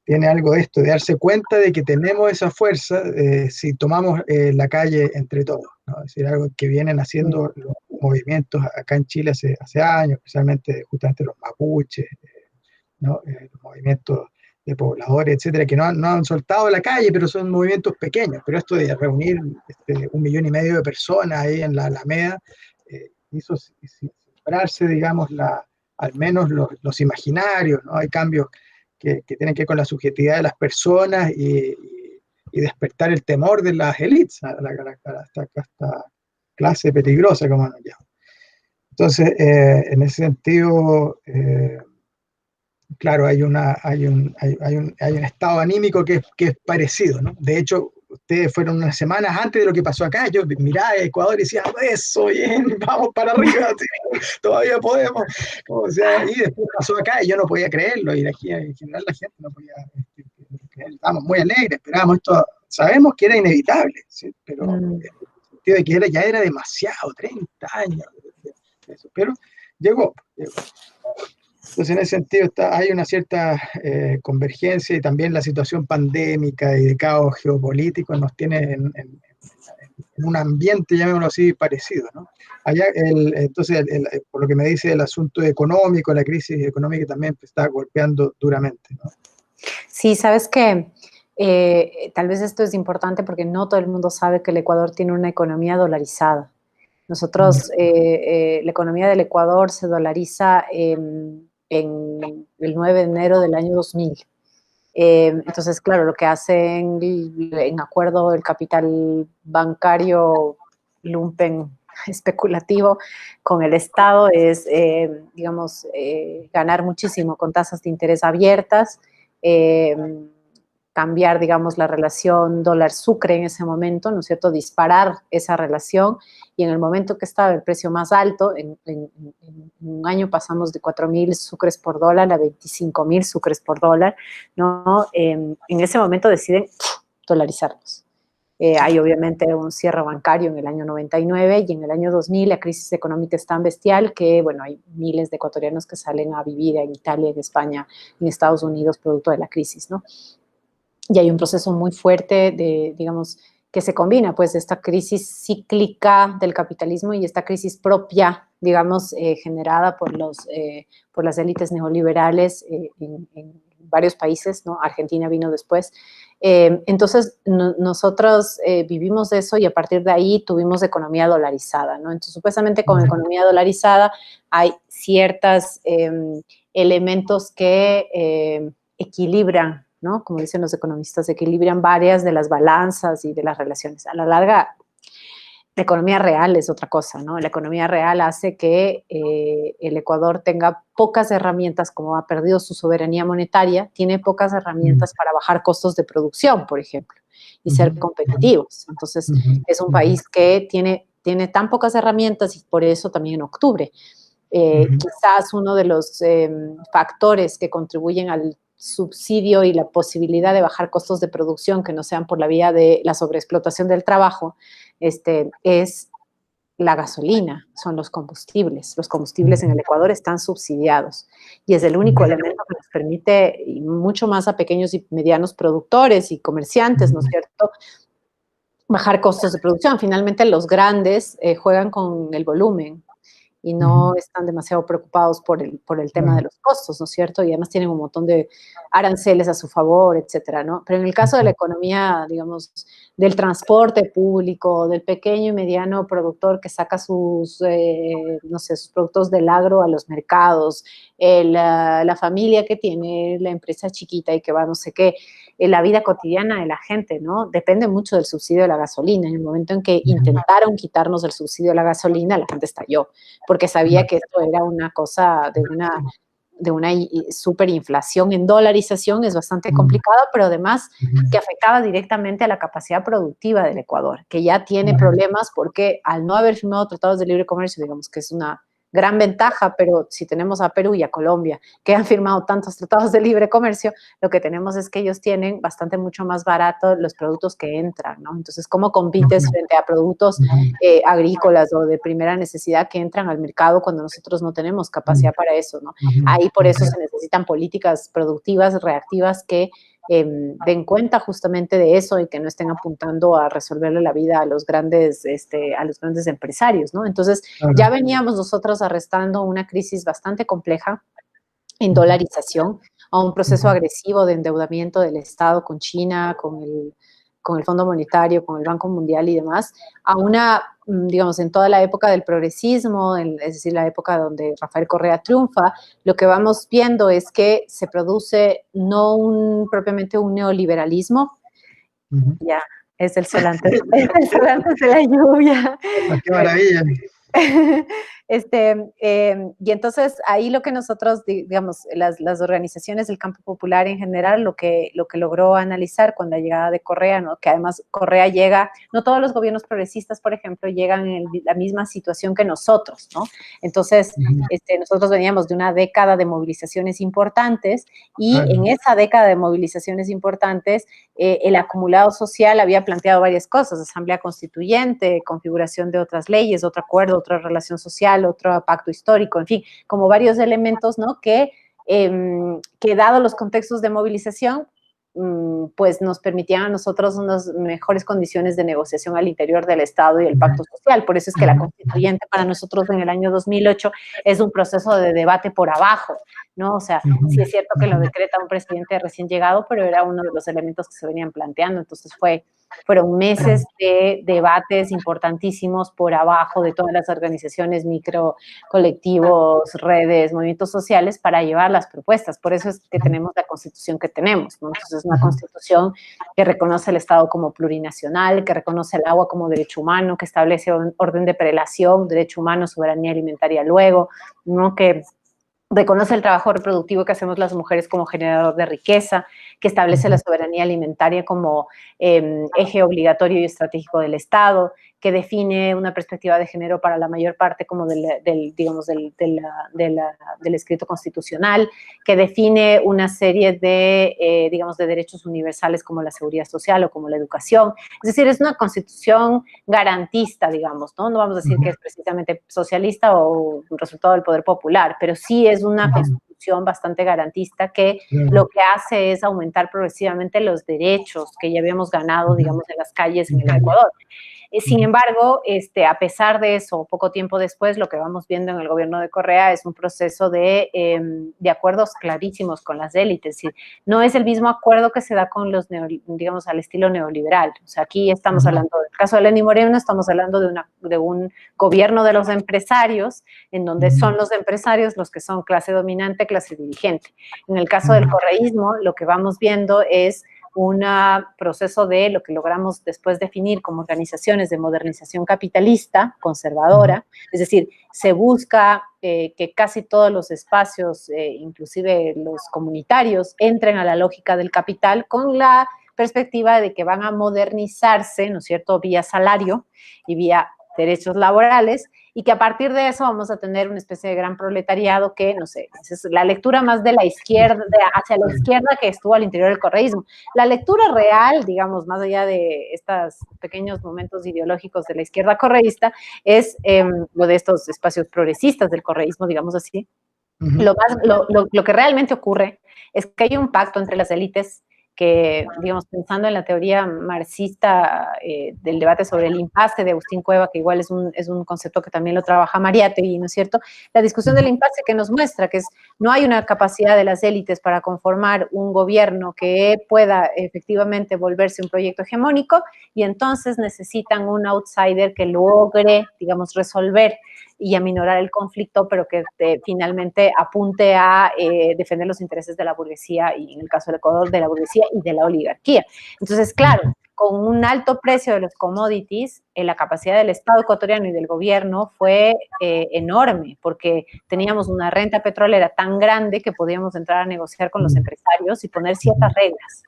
tiene algo de esto, de darse cuenta de que tenemos esa fuerza si tomamos la calle entre todos, ¿no? Es decir, algo que vienen haciendo los movimientos acá en Chile hace años, especialmente justamente los mapuches, ¿no? Los movimientos de pobladores, etcétera, que no han soltado la calle, pero son movimientos pequeños. Pero esto de reunir 1,5 millones de personas ahí en la Alameda hizo sembrarse, digamos, al menos los imaginarios, ¿no? Hay cambios que tienen que ver con la subjetividad de las personas y despertar el temor de las élites a esta clase peligrosa, como nos llaman. Entonces, en ese sentido, claro, hay un estado anímico que es parecido, ¿no? De hecho, ustedes fueron unas semanas antes de lo que pasó acá. Yo miraba a Ecuador y decía, eso, bien, vamos para arriba. todavía podemos. O sea, y después pasó acá y yo no podía creerlo, y aquí en general la gente no podía creerlo. Estábamos muy alegres, esperábamos esto, sabemos que era inevitable, ¿sí? Pero en el sentido de que ya era demasiado, 30 años de eso, pero llegó. Entonces, en ese sentido hay una cierta convergencia, y también la situación pandémica y de caos geopolítico nos tiene en un ambiente, llamémoslo así, parecido, ¿no? Allá, entonces, por lo que me dice, el asunto económico, la crisis económica también está golpeando duramente, ¿no? Sí, sabes que tal vez esto es importante porque no todo el mundo sabe que el Ecuador tiene una economía dolarizada. Nosotros, la economía del Ecuador se dolariza en el 9 de enero del año 2000. Entonces, claro, lo que hacen en acuerdo el capital bancario lumpen especulativo con el Estado es, digamos, ganar muchísimo con tasas de interés abiertas, eh, cambiar, digamos, la relación dólar-sucre en ese momento, ¿no es cierto?, disparar esa relación, y en el momento que estaba el precio más alto, en un año pasamos de 4.000 sucres por dólar a 25.000 sucres por dólar, ¿no? En ese momento deciden dolarizarlos. Hay obviamente un cierre bancario en el año 99, y en el año 2000 la crisis económica es tan bestial que, bueno, hay miles de ecuatorianos que salen a vivir en Italia, en España, en Estados Unidos, producto de la crisis, ¿no? Y hay un proceso muy fuerte de, digamos, que se combina, pues, esta crisis cíclica del capitalismo y esta crisis propia, digamos, generada por las élites neoliberales en varios países, ¿no? Argentina vino después. Entonces, nosotros vivimos eso, y a partir de ahí tuvimos economía dolarizada, ¿no? Entonces, supuestamente con economía dolarizada hay ciertos elementos que equilibran, ¿no? Como dicen los economistas, equilibran varias de las balanzas y de las relaciones. A la larga, la economía real es otra cosa, ¿no? La economía real hace que el Ecuador tenga pocas herramientas, como ha perdido su soberanía monetaria, tiene pocas herramientas para bajar costos de producción, por ejemplo, y ser competitivos. Entonces, es un país que tiene tan pocas herramientas, y por eso también en octubre, quizás uno de los factores que contribuyen al subsidio y la posibilidad de bajar costos de producción que no sean por la vía de la sobreexplotación del trabajo, es la gasolina, son los combustibles. Los combustibles en el Ecuador están subsidiados, y es el único elemento que nos permite, y mucho más a pequeños y medianos productores y comerciantes, ¿no es cierto?, bajar costos de producción. Finalmente, los grandes juegan con el volumen y no están demasiado preocupados por el tema de los costos, ¿no es cierto? Y además tienen un montón de aranceles a su favor, etcétera, ¿no? Pero en el caso de la economía, digamos, del transporte público, del pequeño y mediano productor que saca sus, no sé, sus productos del agro a los mercados, la familia que tiene la empresa chiquita y que va no sé qué, la vida cotidiana de la gente, ¿no? Depende mucho del subsidio de la gasolina. En el momento en que intentaron quitarnos el subsidio de la gasolina, la gente estalló, porque sabía que esto era una cosa de una superinflación en dolarización, es bastante complicado, pero además que afectaba directamente a la capacidad productiva del Ecuador, que ya tiene problemas porque al no haber firmado tratados de libre comercio, digamos que es una gran ventaja, pero si tenemos a Perú y a Colombia, que han firmado tantos tratados de libre comercio, lo que tenemos es que ellos tienen bastante mucho más barato los productos que entran, ¿no? Entonces, ¿cómo compites frente a productos agrícolas o de primera necesidad que entran al mercado cuando nosotros no tenemos capacidad para eso, ¿no? Ahí por eso se necesitan políticas productivas, reactivas, que den cuenta justamente de eso y que no estén apuntando a resolverle la vida a los grandes empresarios, ¿no? Entonces, ya veníamos nosotros arrastrando una crisis bastante compleja en dolarización, a un proceso agresivo de endeudamiento del Estado con China, con el Fondo Monetario, con el Banco Mundial y demás, a una, digamos, en toda la época del progresismo, es decir, la época donde Rafael Correa triunfa, lo que vamos viendo es que se produce no propiamente un neoliberalismo, ya, es el sol antes de la lluvia. Qué maravilla. Y entonces ahí lo que nosotros, digamos, las organizaciones del campo popular en general, lo que logró analizar con la llegada de Correa, ¿no? Que además Correa llega, no todos los gobiernos progresistas, por ejemplo, llegan en la misma situación que nosotros, ¿no? Entonces, nosotros veníamos de una década de movilizaciones importantes y en esa década de movilizaciones importantes, el acumulado social había planteado varias cosas: asamblea constituyente, configuración de otras leyes, otro acuerdo, otra relación social, otro pacto histórico, en fin, como varios elementos, ¿no? Que dado los contextos de movilización, pues nos permitían a nosotros unas mejores condiciones de negociación al interior del Estado y el pacto social. Por eso es que la constituyente para nosotros en el año 2008 es un proceso de debate por abajo, ¿no? O sea, sí es cierto que lo decreta un presidente recién llegado, pero era uno de los elementos que se venían planteando. Entonces fueron meses de debates importantísimos por abajo de todas las organizaciones, micro, colectivos, redes, movimientos sociales, para llevar las propuestas. Por eso es que tenemos la constitución que tenemos, ¿no? Entonces es una constitución que reconoce el Estado como plurinacional, que reconoce el agua como derecho humano, que establece un orden de prelación, derecho humano, soberanía alimentaria luego, ¿no? Que reconoce el trabajo reproductivo que hacemos las mujeres como generador de riqueza, que establece la soberanía alimentaria como eje obligatorio y estratégico del Estado, que define una perspectiva de género para la mayor parte como del escrito constitucional, que define una serie de, digamos, de derechos universales como la seguridad social o como la educación. Es decir, es una constitución garantista, digamos, ¿no? No vamos a decir que es precisamente socialista o un resultado del poder popular, pero sí es una constitución bastante garantista que lo que hace es aumentar progresivamente los derechos que ya habíamos ganado, digamos, en las calles en el Ecuador. Sin embargo, a pesar de eso, poco tiempo después, lo que vamos viendo en el gobierno de Correa es un proceso de acuerdos clarísimos con las élites. Es decir, no es el mismo acuerdo que se da con los, digamos, al estilo neoliberal. O sea, aquí estamos hablando, del caso de Lenín Moreno, estamos hablando de un gobierno de los empresarios, en donde son los empresarios los que son clase dominante, clase dirigente. En el caso del correísmo, lo que vamos viendo es un proceso de lo que logramos después definir como organizaciones de modernización capitalista, conservadora, es decir, se busca que casi todos los espacios, inclusive los comunitarios, entren a la lógica del capital con la perspectiva de que van a modernizarse, ¿no es cierto?, vía salario y vía derechos laborales, y que a partir de eso vamos a tener una especie de gran proletariado que, no sé, es la lectura más de la izquierda, hacia la izquierda que estuvo al interior del correísmo. La lectura real, digamos, más allá de estos pequeños momentos ideológicos de la izquierda correísta, es lo de estos espacios progresistas del correísmo, digamos así. Lo que realmente ocurre es que hay un pacto entre las élites que, digamos, pensando en la teoría marxista del debate sobre el impasse de Agustín Cueva, que igual es un concepto que también lo trabaja Mariátegui, ¿no es cierto? La discusión del impasse que nos muestra que no hay una capacidad de las élites para conformar un gobierno que pueda efectivamente volverse un proyecto hegemónico, y entonces necesitan un outsider que logre, digamos, resolver y aminorar el conflicto, pero que finalmente apunte a defender los intereses de la burguesía, y en el caso del Ecuador, de la burguesía y de la oligarquía. Entonces, claro, con un alto precio de los commodities, la capacidad del Estado ecuatoriano y del gobierno fue enorme, porque teníamos una renta petrolera tan grande que podíamos entrar a negociar con los empresarios y poner ciertas reglas.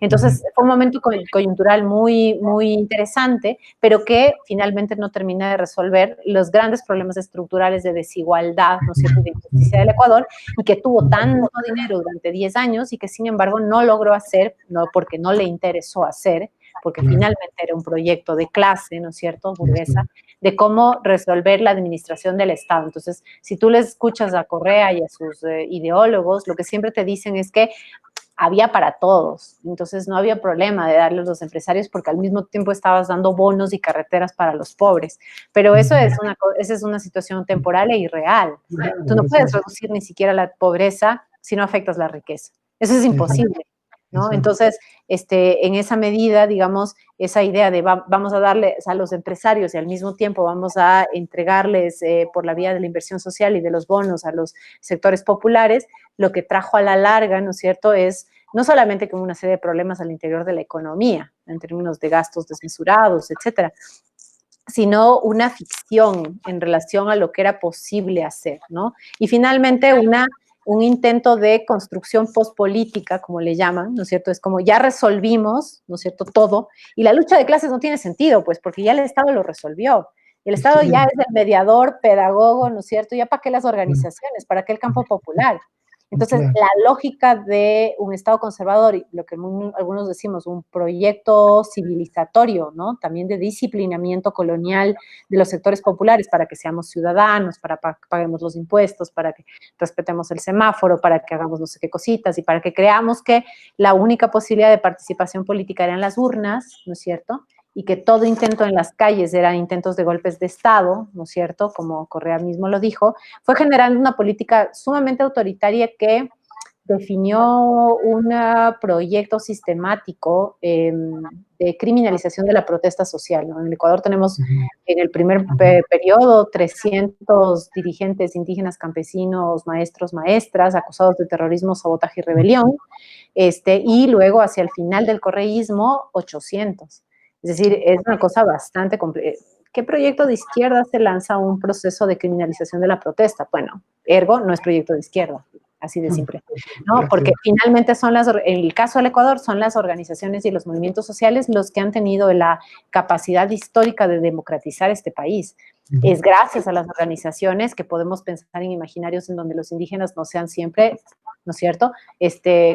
Entonces fue un momento coyuntural muy, muy interesante, pero que finalmente no termina de resolver los grandes problemas estructurales de desigualdad, ¿no es cierto?, de injusticia del Ecuador, y que tuvo tanto dinero durante 10 años y que sin embargo no logró hacer, no porque no le interesó hacer, porque finalmente era un proyecto de clase, ¿no es cierto?, burguesa, de cómo resolver la administración del Estado. Entonces, si tú les escuchas a Correa y a sus ideólogos, lo que siempre te dicen es que había para todos, entonces no había problema de darle a los empresarios porque al mismo tiempo estabas dando bonos y carreteras para los pobres, pero esa es una situación temporal e irreal. Tú no puedes reducir ni siquiera la pobreza si no afectas la riqueza, eso es imposible, ¿no? Entonces, en esa medida, digamos, esa idea de vamos a darles a los empresarios y al mismo tiempo vamos a entregarles por la vía de la inversión social y de los bonos a los sectores populares, lo que trajo a la larga, ¿no es cierto?, es no solamente como una serie de problemas al interior de la economía, en términos de gastos desmesurados, etcétera, sino una ficción en relación a lo que era posible hacer, ¿no? Y finalmente un intento de construcción postpolítica, como le llaman, ¿no es cierto? Es como ya resolvimos, ¿no es cierto?, todo, y la lucha de clases no tiene sentido, pues, porque ya el Estado lo resolvió. El Estado ya es el mediador, pedagogo, ¿no es cierto? ¿Ya para qué las organizaciones? ¿Para qué el campo popular? Entonces, la lógica de un Estado conservador, y lo que algunos decimos, un proyecto civilizatorio, ¿no? También de disciplinamiento colonial de los sectores populares para que seamos ciudadanos, para que paguemos los impuestos, para que respetemos el semáforo, para que hagamos no sé qué cositas y para que creamos que la única posibilidad de participación política eran las urnas, ¿no es cierto?, y que todo intento en las calles eran intentos de golpes de Estado, ¿no es cierto?, como Correa mismo lo dijo, fue generando una política sumamente autoritaria que definió un proyecto sistemático de criminalización de la protesta social, ¿no? En el Ecuador tenemos en el primer periodo 300 dirigentes indígenas, campesinos, maestros, maestras, acusados de terrorismo, sabotaje y rebelión, y luego hacia el final del correísmo, 800. Es decir, es una cosa bastante compleja. ¿Qué proyecto de izquierda se lanza un proceso de criminalización de la protesta? Bueno, ergo, no es proyecto de izquierda, así de simple, ¿no? Porque finalmente en el caso del Ecuador, son las organizaciones y los movimientos sociales los que han tenido la capacidad histórica de democratizar este país. Es gracias a las organizaciones que podemos pensar en imaginarios en donde los indígenas no sean siempre, ¿no es cierto?,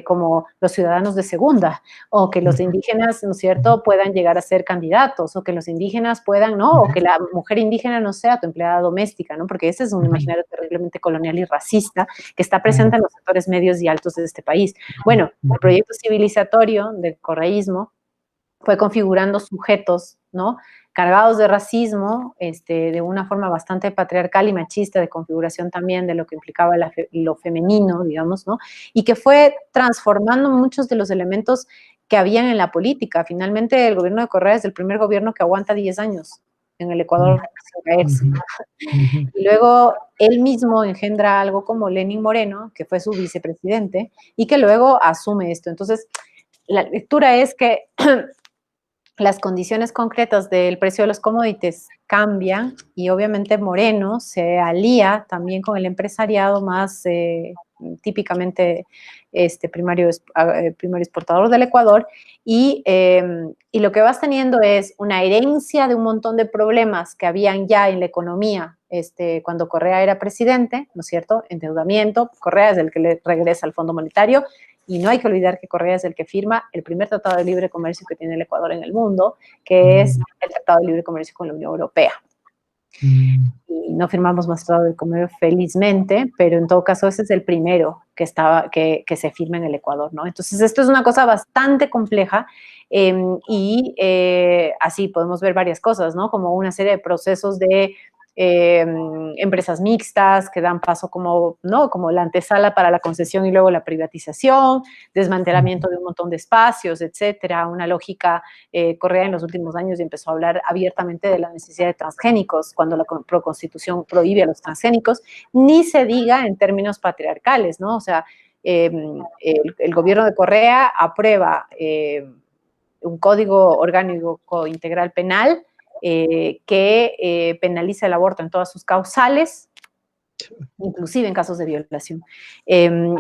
como los ciudadanos de segunda, o que los indígenas, ¿no es cierto?, puedan llegar a ser candidatos, o que los indígenas puedan, ¿no?, o que la mujer indígena no sea tu empleada doméstica, ¿no?, porque ese es un imaginario terriblemente colonial y racista que está presente en los sectores medios y altos de este país. Bueno, el proyecto civilizatorio del correísmo fue configurando sujetos, ¿no?, cargados de racismo, de una forma bastante patriarcal y machista, de configuración también de lo que implicaba lo femenino, digamos, ¿no?, y que fue transformando muchos de los elementos que habían en la política. Finalmente, el gobierno de Correa es el primer gobierno que aguanta 10 años en el Ecuador sin caerse. Y luego él mismo engendra algo como Lenín Moreno, que fue su vicepresidente, y que luego asume esto. Entonces, la lectura es que las condiciones concretas del precio de los commodities cambian y obviamente Moreno se alía también con el empresariado más típicamente primario exportador del Ecuador y lo que vas teniendo es una herencia de un montón de problemas que habían ya en la economía cuando Correa era presidente, ¿no es cierto? Endeudamiento, Correa es el que le regresa al Fondo Monetario. Y no hay que olvidar que Correa es el que firma el primer tratado de libre comercio que tiene el Ecuador en el mundo, que es el Tratado de Libre Comercio con la Unión Europea. Y no firmamos más tratado de comercio felizmente, pero en todo caso ese es el primero que se firma en el Ecuador, ¿no? Entonces esto es una cosa bastante compleja y así podemos ver varias cosas, ¿no? Como una serie de procesos de empresas mixtas que dan paso como la antesala para la concesión y luego la privatización, desmantelamiento de un montón de espacios, etcétera, una lógica. Correa en los últimos años empezó a hablar abiertamente de la necesidad de transgénicos, cuando la Constitución prohíbe a los transgénicos, ni se diga en términos patriarcales, ¿no? O sea, el gobierno de Correa aprueba un código orgánico integral penal que penaliza el aborto en todas sus causales, inclusive en casos de violación.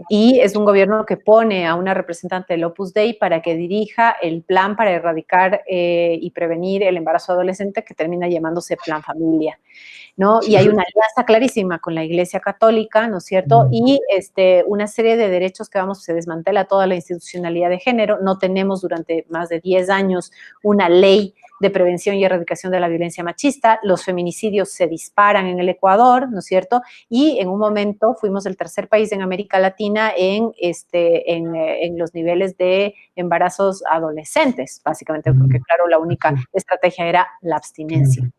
Y es un gobierno que pone a una representante del Opus Dei para que dirija el plan para erradicar y prevenir el embarazo adolescente, que termina llamándose Plan Familia, ¿no? Y hay una alianza clarísima con la Iglesia Católica, ¿no es cierto? Y una serie de derechos que se desmantela toda la institucionalidad de género. No tenemos durante más de 10 años una ley de prevención y erradicación de la violencia machista. Los feminicidios se disparan en el Ecuador, ¿no es cierto? Y en un momento fuimos el tercer país en América Latina en los niveles de embarazos adolescentes, básicamente, porque claro, la única estrategia era la abstinencia.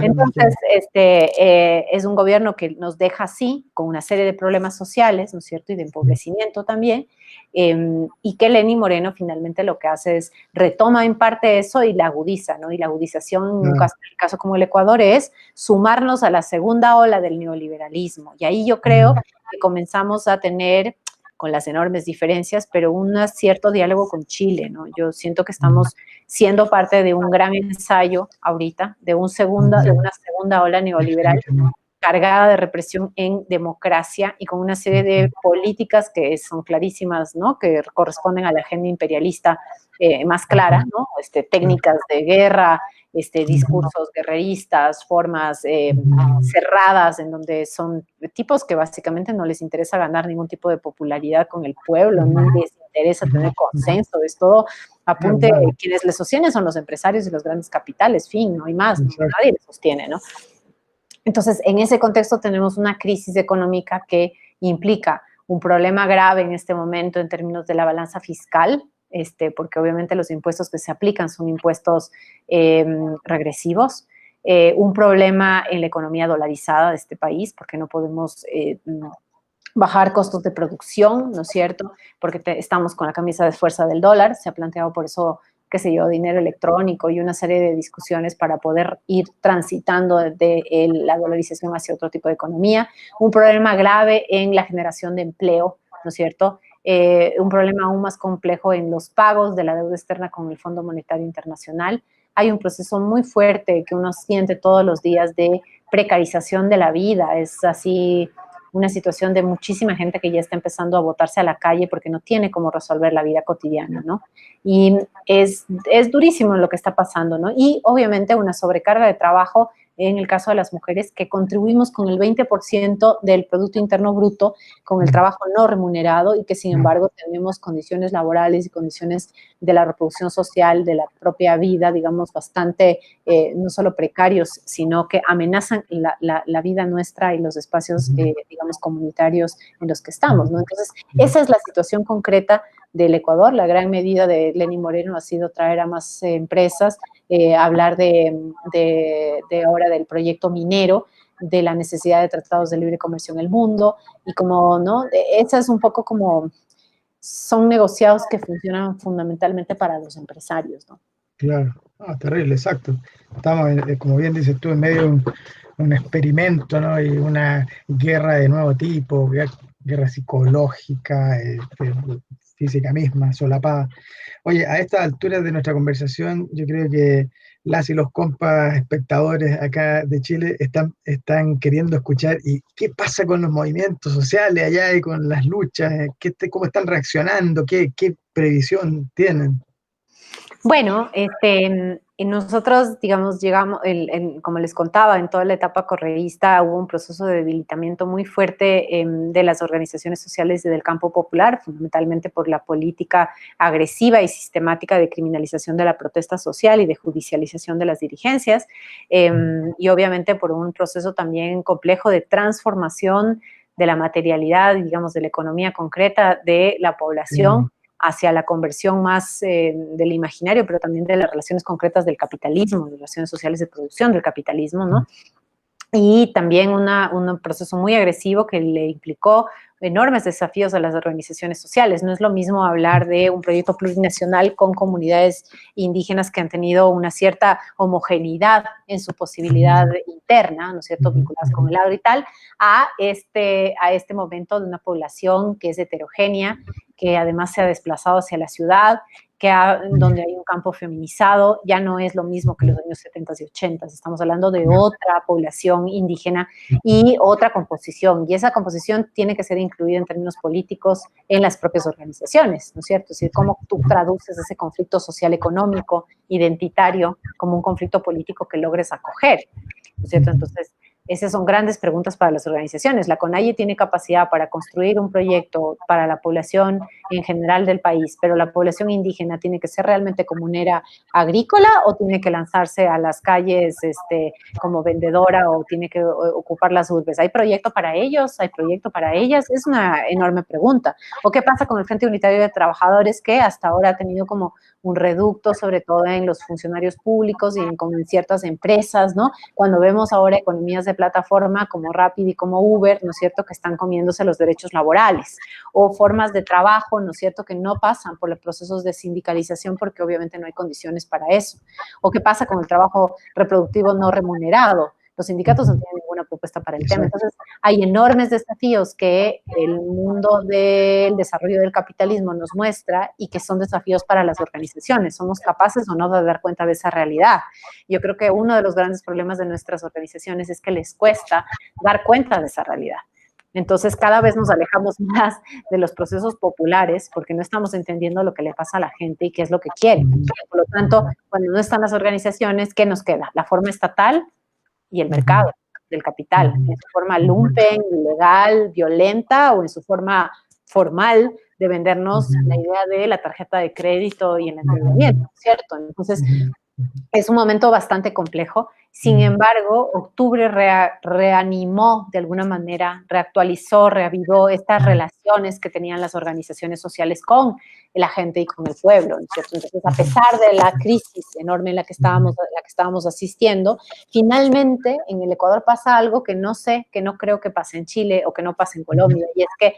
Entonces, es un gobierno que nos deja así, con una serie de problemas sociales, ¿no es cierto?, y de empobrecimiento también, y que Lenín Moreno finalmente lo que hace es retoma en parte eso y la agudiza, ¿no? Y la agudización, en un caso como el Ecuador, es sumarnos a la segunda ola del neoliberalismo. Y ahí yo creo que comenzamos a tener con las enormes diferencias, pero un cierto diálogo con Chile, ¿no? Yo siento que estamos siendo parte de un gran ensayo ahorita, de una segunda ola neoliberal cargada de represión en democracia y con una serie de políticas que son clarísimas, ¿no? Que corresponden a la agenda imperialista más clara, ¿no? Técnicas de guerra, discursos guerreristas, formas cerradas en donde son tipos que básicamente no les interesa ganar ningún tipo de popularidad con el pueblo, ni les interesa tener consenso, es todo apunte, quienes les sostienen son los empresarios y los grandes capitales, fin, no hay más, ¿no? Nadie les sostiene, ¿no? Entonces, en ese contexto tenemos una crisis económica que implica un problema grave en este momento en términos de la balanza fiscal, porque obviamente los impuestos que se aplican son impuestos regresivos, un problema en la economía dolarizada de este país, porque no podemos bajar costos de producción, ¿no es cierto? Porque estamos con la camisa de fuerza del dólar, se ha planteado por eso, qué sé yo, dinero electrónico y una serie de discusiones para poder ir transitando de la dolarización hacia otro tipo de economía. Un problema grave en la generación de empleo, ¿no es cierto? Un problema aún más complejo en los pagos de la deuda externa con el Fondo Monetario Internacional. Hay un proceso muy fuerte que uno siente todos los días de precarización de la vida. Es así una situación de muchísima gente que ya está empezando a botarse a la calle porque no tiene cómo resolver la vida cotidiana, ¿no? Y es durísimo lo que está pasando, ¿no? Y obviamente una sobrecarga de trabajo en el caso de las mujeres, que contribuimos con el 20% del Producto Interno Bruto con el trabajo no remunerado y que sin embargo tenemos condiciones laborales y condiciones de la reproducción social, de la propia vida, digamos, bastante, no solo precarios, sino que amenazan la vida nuestra y los espacios, digamos, comunitarios en los que estamos, ¿no? Entonces, esa es la situación concreta del Ecuador. La gran medida de Lenín Moreno ha sido traer a más empresas, hablar ahora del proyecto minero, de la necesidad de tratados de libre comercio en el mundo, y como, ¿no? Esa es un poco como, son negociados que funcionan fundamentalmente para los empresarios, ¿no? Claro, terrible, exacto. Estamos, como bien dices tú, en medio de un experimento, ¿no? Y una guerra de nuevo tipo, guerra psicológica, física misma, solapada. Oye, a estas alturas de nuestra conversación, yo creo que las y los compas espectadores acá de Chile están queriendo escuchar y qué pasa con los movimientos sociales allá y con las luchas, cómo están reaccionando, qué previsión tienen. Bueno, nosotros, digamos, llegamos, como les contaba, en toda la etapa correísta hubo un proceso de debilitamiento muy fuerte de las organizaciones sociales y del campo popular, fundamentalmente por la política agresiva y sistemática de criminalización de la protesta social y de judicialización de las dirigencias, y obviamente por un proceso también complejo de transformación de la materialidad, digamos, de la economía concreta de la población hacia la conversión más del imaginario, pero también de las relaciones concretas del capitalismo, de las relaciones sociales de producción del capitalismo, ¿no? Y también un proceso muy agresivo que le implicó enormes desafíos a las organizaciones sociales. No es lo mismo hablar de un proyecto plurinacional con comunidades indígenas que han tenido una cierta homogeneidad en su posibilidad interna, ¿no es cierto?, vinculadas con el agro y tal, a este momento de una población que es heterogénea, que además se ha desplazado hacia la ciudad, donde hay un campo feminizado, ya no es lo mismo que los años 70 y 80, estamos hablando de otra población indígena y otra composición, y esa composición tiene que ser incluida en términos políticos en las propias organizaciones, ¿no es cierto? Es decir, cómo tú traduces ese conflicto social, económico, identitario, como un conflicto político que logres acoger, ¿no es cierto? Entonces, esas son grandes preguntas para las organizaciones. La CONAIE tiene capacidad para construir un proyecto para la población en general del país, pero la población indígena tiene que ser realmente comunera agrícola o tiene que lanzarse a las calles como vendedora o tiene que ocupar las urbes. ¿Hay proyecto para ellos? ¿Hay proyecto para ellas? Es una enorme pregunta. ¿O qué pasa con el Frente Unitario de Trabajadores, que hasta ahora ha tenido como un reducto, sobre todo en los funcionarios públicos y en ciertas empresas, ¿no? Cuando vemos ahora economías de plataforma como Rappi y como Uber, ¿no es cierto?, que están comiéndose los derechos laborales, o formas de trabajo, ¿no es cierto?, que no pasan por los procesos de sindicalización porque obviamente no hay condiciones para eso. ¿O qué pasa con el trabajo reproductivo no remunerado? Los sindicatos no tienen ninguna propuesta para el tema. Entonces, hay enormes desafíos que el mundo del desarrollo del capitalismo nos muestra y que son desafíos para las organizaciones. ¿Somos capaces o no de dar cuenta de esa realidad? Yo creo que uno de los grandes problemas de nuestras organizaciones es que les cuesta dar cuenta de esa realidad. Entonces, cada vez nos alejamos más de los procesos populares porque no estamos entendiendo lo que le pasa a la gente y qué es lo que quieren. Por lo tanto, cuando no están las organizaciones, ¿qué nos queda? La forma estatal y el mercado del capital, en su forma lumpen, ilegal, violenta, o en su forma formal de vendernos la idea de la tarjeta de crédito y el entretenimiento, ¿cierto? Entonces, es un momento bastante complejo. Sin embargo, octubre reanimó de alguna manera, reactualizó, reavivó estas relaciones que tenían las organizaciones sociales con la gente y con el pueblo, ¿no es cierto? Entonces, a pesar de la crisis enorme en la que estábamos asistiendo, finalmente en el Ecuador pasa algo que no sé, que no creo que pase en Chile o que no pase en Colombia, y es que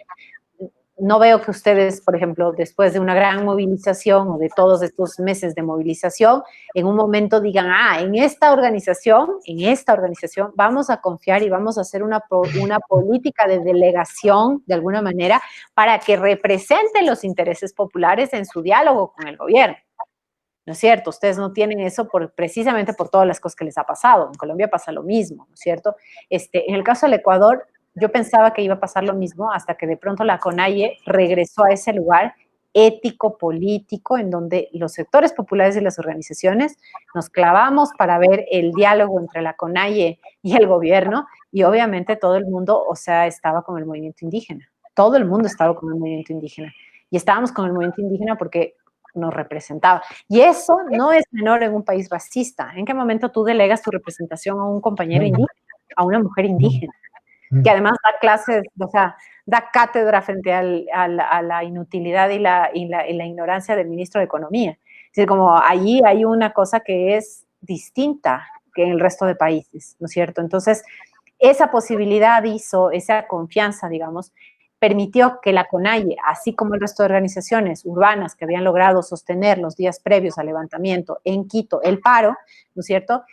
no veo que ustedes, por ejemplo, después de una gran movilización o de todos estos meses de movilización, en un momento digan, en esta organización vamos a confiar y vamos a hacer una política de delegación, de alguna manera, para que represente los intereses populares en su diálogo con el gobierno. ¿No es cierto? Ustedes no tienen eso precisamente por todas las cosas que les ha pasado. En Colombia pasa lo mismo, ¿no es cierto? En el caso del Ecuador, yo pensaba que iba a pasar lo mismo hasta que de pronto la CONAIE regresó a ese lugar ético, político, en donde los sectores populares y las organizaciones nos clavamos para ver el diálogo entre la CONAIE y el gobierno, y obviamente todo el mundo, estaba con el movimiento indígena. Todo el mundo estaba con el movimiento indígena. Y estábamos con el movimiento indígena porque nos representaba. Y eso no es menor en un país racista. ¿En qué momento tú delegas tu representación a un compañero indígena, a una mujer indígena? Que además da clases, da cátedra frente a la inutilidad y la ignorancia del ministro de Economía. Es decir, como allí hay una cosa que es distinta que en el resto de países, ¿no es cierto? Entonces, esa posibilidad esa confianza, digamos, permitió que la CONAIE, así como el resto de organizaciones urbanas que habían logrado sostener los días previos al levantamiento en Quito, el paro, ¿no es cierto?,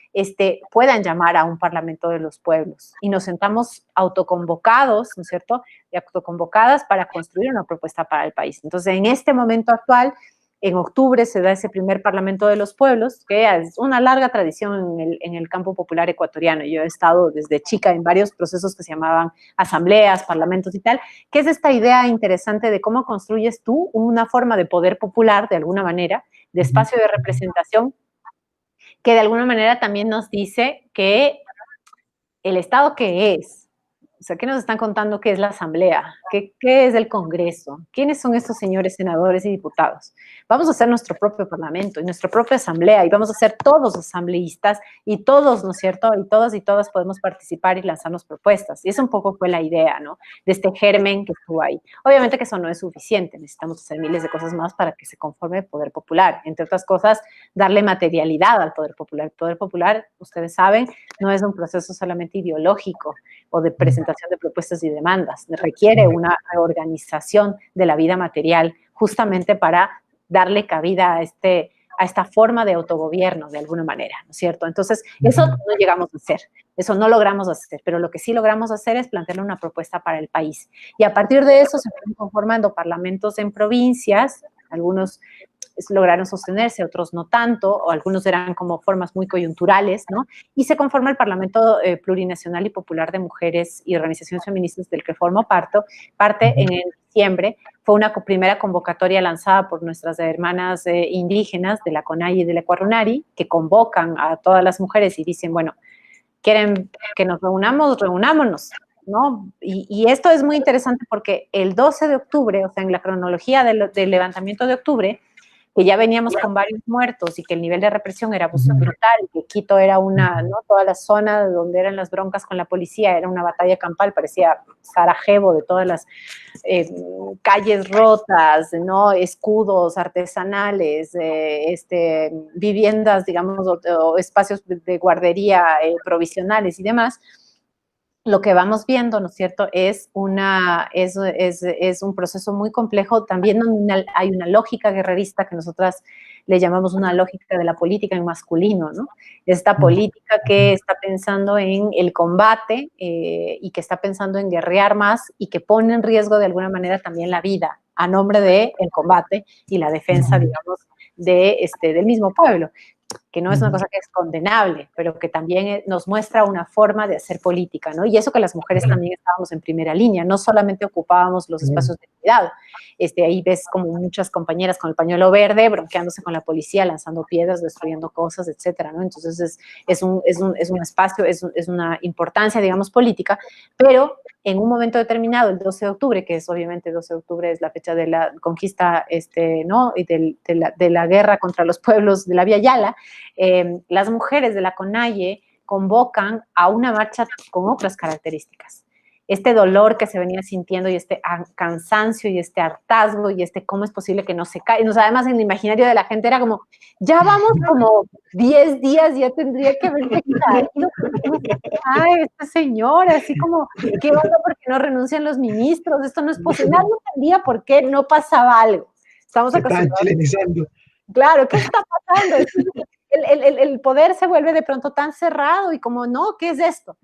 puedan llamar a un parlamento de los pueblos. Y nos sentamos autoconvocados, ¿no es cierto?, y autoconvocadas para construir una propuesta para el país. Entonces, en este momento actual, en octubre se da ese primer Parlamento de los Pueblos, que es una larga tradición en el campo popular ecuatoriano. Yo he estado desde chica en varios procesos que se llamaban asambleas, parlamentos y tal, que es esta idea interesante de cómo construyes tú una forma de poder popular, de alguna manera, de espacio de representación, que de alguna manera también nos dice que el Estado que es, ¿qué nos están contando que es la Asamblea? ¿Qué es el Congreso? ¿Quiénes son estos señores senadores y diputados? Vamos a hacer nuestro propio parlamento y nuestra propia asamblea y vamos a ser todos asambleístas y todos, ¿no es cierto? Y todas podemos participar y lanzarnos propuestas. Y eso un poco fue la idea, ¿no? De este germen que estuvo ahí. Obviamente que eso no es suficiente, necesitamos hacer miles de cosas más para que se conforme el poder popular. Entre otras cosas, darle materialidad al poder popular. El poder popular, ustedes saben, no es un proceso solamente ideológico o de presentación de propuestas y demandas. Requiere una reorganización de la vida material justamente para darle cabida a esta forma de autogobierno de alguna manera, ¿no es cierto? Entonces, eso no llegamos a hacer, eso no logramos hacer, pero lo que sí logramos hacer es plantearle una propuesta para el país. Y a partir de eso se fueron conformando parlamentos en provincias, algunos lograron sostenerse, otros no tanto, o algunos eran como formas muy coyunturales, ¿no? Y se conforma el Parlamento Plurinacional y Popular de Mujeres y Organizaciones Feministas del que formo parte en diciembre. Fue una primera convocatoria lanzada por nuestras hermanas indígenas de la CONAIE y de la Ecuarunari, que convocan a todas las mujeres y dicen, bueno, ¿quieren que nos reunamos? Reunámonos, ¿no? Y esto es muy interesante porque el 12 de octubre, en la cronología del levantamiento de octubre, que ya veníamos con varios muertos y que el nivel de represión era brutal, que Quito era ¿no? Toda la zona donde eran las broncas con la policía, era una batalla campal, parecía Sarajevo, de todas las calles rotas, ¿no? Escudos artesanales, viviendas, digamos, o espacios de guardería provisionales y demás. lo que vamos viendo, ¿no es cierto?, es un proceso muy complejo, también hay una lógica guerrerista que nosotras le llamamos una lógica de la política en masculino, ¿no? Esta política que está pensando en el combate y que está pensando en guerrear más y que pone en riesgo de alguna manera también la vida a nombre del combate y la defensa, digamos, del mismo pueblo, que no es una cosa que es condenable, pero que también nos muestra una forma de hacer política, ¿no? Y eso que las mujeres también estábamos en primera línea, no solamente ocupábamos los espacios de cuidado. Ahí ves como muchas compañeras con el pañuelo verde, bronqueándose con la policía, lanzando piedras, destruyendo cosas, etcétera, ¿no? Entonces es un espacio, es una importancia, digamos, política, pero en un momento determinado, el 12 de octubre, que es obviamente 12 de octubre es la fecha de la conquista, ¿no?, y de la guerra contra los pueblos de la Vía Yala, las mujeres de la CONAIE convocan a una marcha con otras características. Este dolor que se venía sintiendo y este cansancio y este hartazgo y cómo es posible que no se caiga. Además, en el imaginario de la gente era como, ya vamos como 10 días, ya tendría que haberse caído. Ay, esta señora, así como, ¿qué onda? ¿Por qué no renuncian los ministros? Esto no es posible. Nadie entendía por qué no pasaba algo. Estamos acostumbrados. Están chilenizando. Claro, ¿qué está pasando? El poder se vuelve de pronto tan cerrado y como, no, ¿qué es esto?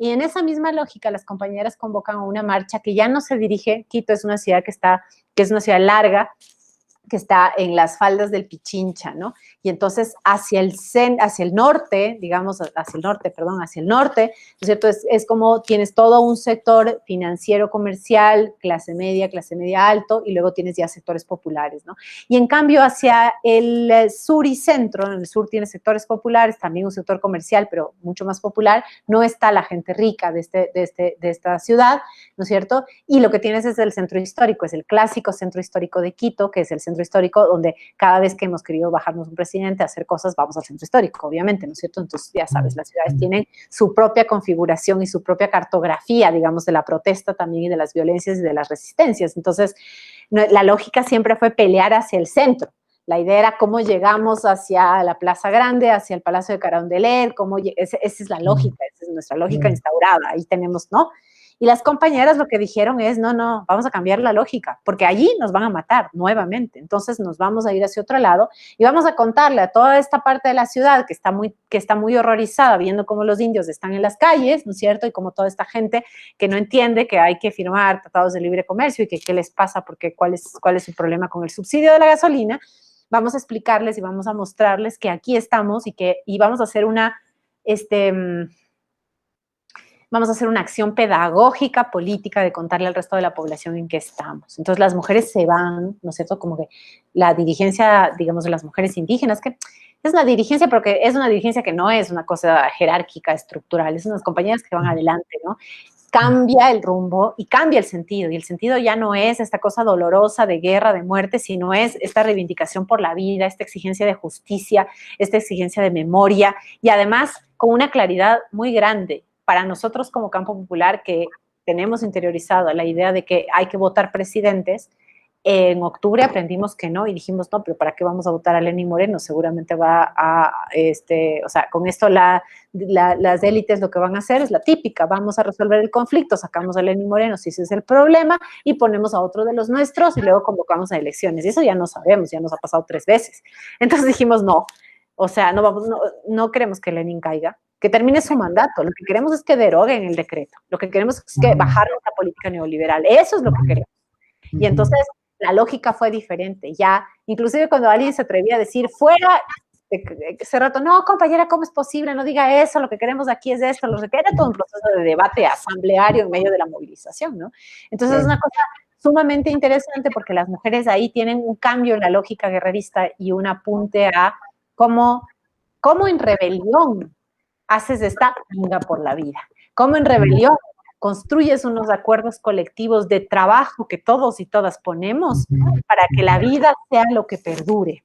Y en esa misma lógica, las compañeras convocan a una marcha que ya no se dirige, Quito es una ciudad que es una ciudad larga, que está en las faldas del Pichincha, ¿no? Y entonces hacia el norte, digamos, hacia el norte, ¿no es cierto? Es como tienes todo un sector financiero, comercial, clase media alto, y luego tienes ya sectores populares, ¿no? Y en cambio hacia el sur y centro, en el sur tienes sectores populares, también un sector comercial, pero mucho más popular, no está la gente rica de esta ciudad, ¿no es cierto? Y lo que tienes es el centro histórico, es el clásico centro histórico de Quito, que es el centro histórico donde cada vez que hemos querido bajarnos un presidente a hacer cosas, vamos al centro histórico, obviamente, ¿no es cierto? Entonces, ya sabes, las ciudades tienen su propia configuración y su propia cartografía, digamos, de la protesta también y de las violencias y de las resistencias. Entonces, la lógica siempre fue pelear hacia el centro. La idea era cómo llegamos hacia la Plaza Grande, hacia el Palacio de Carondelet, esa es la lógica, esa es nuestra lógica instaurada. Ahí tenemos, ¿no? Y las compañeras lo que dijeron es, no, vamos a cambiar la lógica, porque allí nos van a matar nuevamente. Entonces nos vamos a ir hacia otro lado y vamos a contarle a toda esta parte de la ciudad que está muy horrorizada viendo cómo los indios están en las calles, ¿no es cierto? Y como toda esta gente que no entiende que hay que firmar tratados de libre comercio y que qué les pasa, porque cuál es su problema con el subsidio de la gasolina. Vamos a explicarles y vamos a mostrarles que aquí estamos y vamos a hacer vamos a hacer una acción pedagógica, política, de contarle al resto de la población en qué estamos. Entonces las mujeres se van, ¿no es cierto? Como que la dirigencia, digamos, de las mujeres indígenas, que es la dirigencia, pero que es una dirigencia que no es una cosa jerárquica, estructural, es unas compañeras que van adelante, ¿no? Cambia el rumbo y cambia el sentido, y el sentido ya no es esta cosa dolorosa de guerra, de muerte, sino es esta reivindicación por la vida, esta exigencia de justicia, esta exigencia de memoria, y además con una claridad muy grande para nosotros como campo popular, que tenemos interiorizado la idea de que hay que votar presidentes. En octubre aprendimos que no y dijimos, no, pero ¿para qué vamos a votar a Lenín Moreno? Seguramente va a, o sea, con esto las élites lo que van a hacer es la típica, vamos a resolver el conflicto, sacamos a Lenín Moreno si ese es el problema y ponemos a otro de los nuestros y luego convocamos a elecciones. Y eso ya no sabemos, ya nos ha pasado 3 veces. Entonces dijimos, no, o sea, no queremos que Lenin caiga, que termine su mandato, lo que queremos es que deroguen el decreto, lo que queremos es que bajar la política neoliberal, eso es lo que queremos. Y entonces la lógica fue diferente, ya, inclusive cuando alguien se atrevía a decir, fuera, ese rato, no, compañera, ¿cómo es posible? No diga eso, lo que queremos aquí es esto, lo que era todo un proceso de debate asambleario en medio de la movilización, ¿no? Entonces es una cosa sumamente interesante porque las mujeres ahí tienen un cambio en la lógica guerrerista y un apunte a cómo en rebelión haces esta venga por la vida, cómo en rebelión construyes unos acuerdos colectivos de trabajo que todos y todas ponemos para que la vida sea lo que perdure,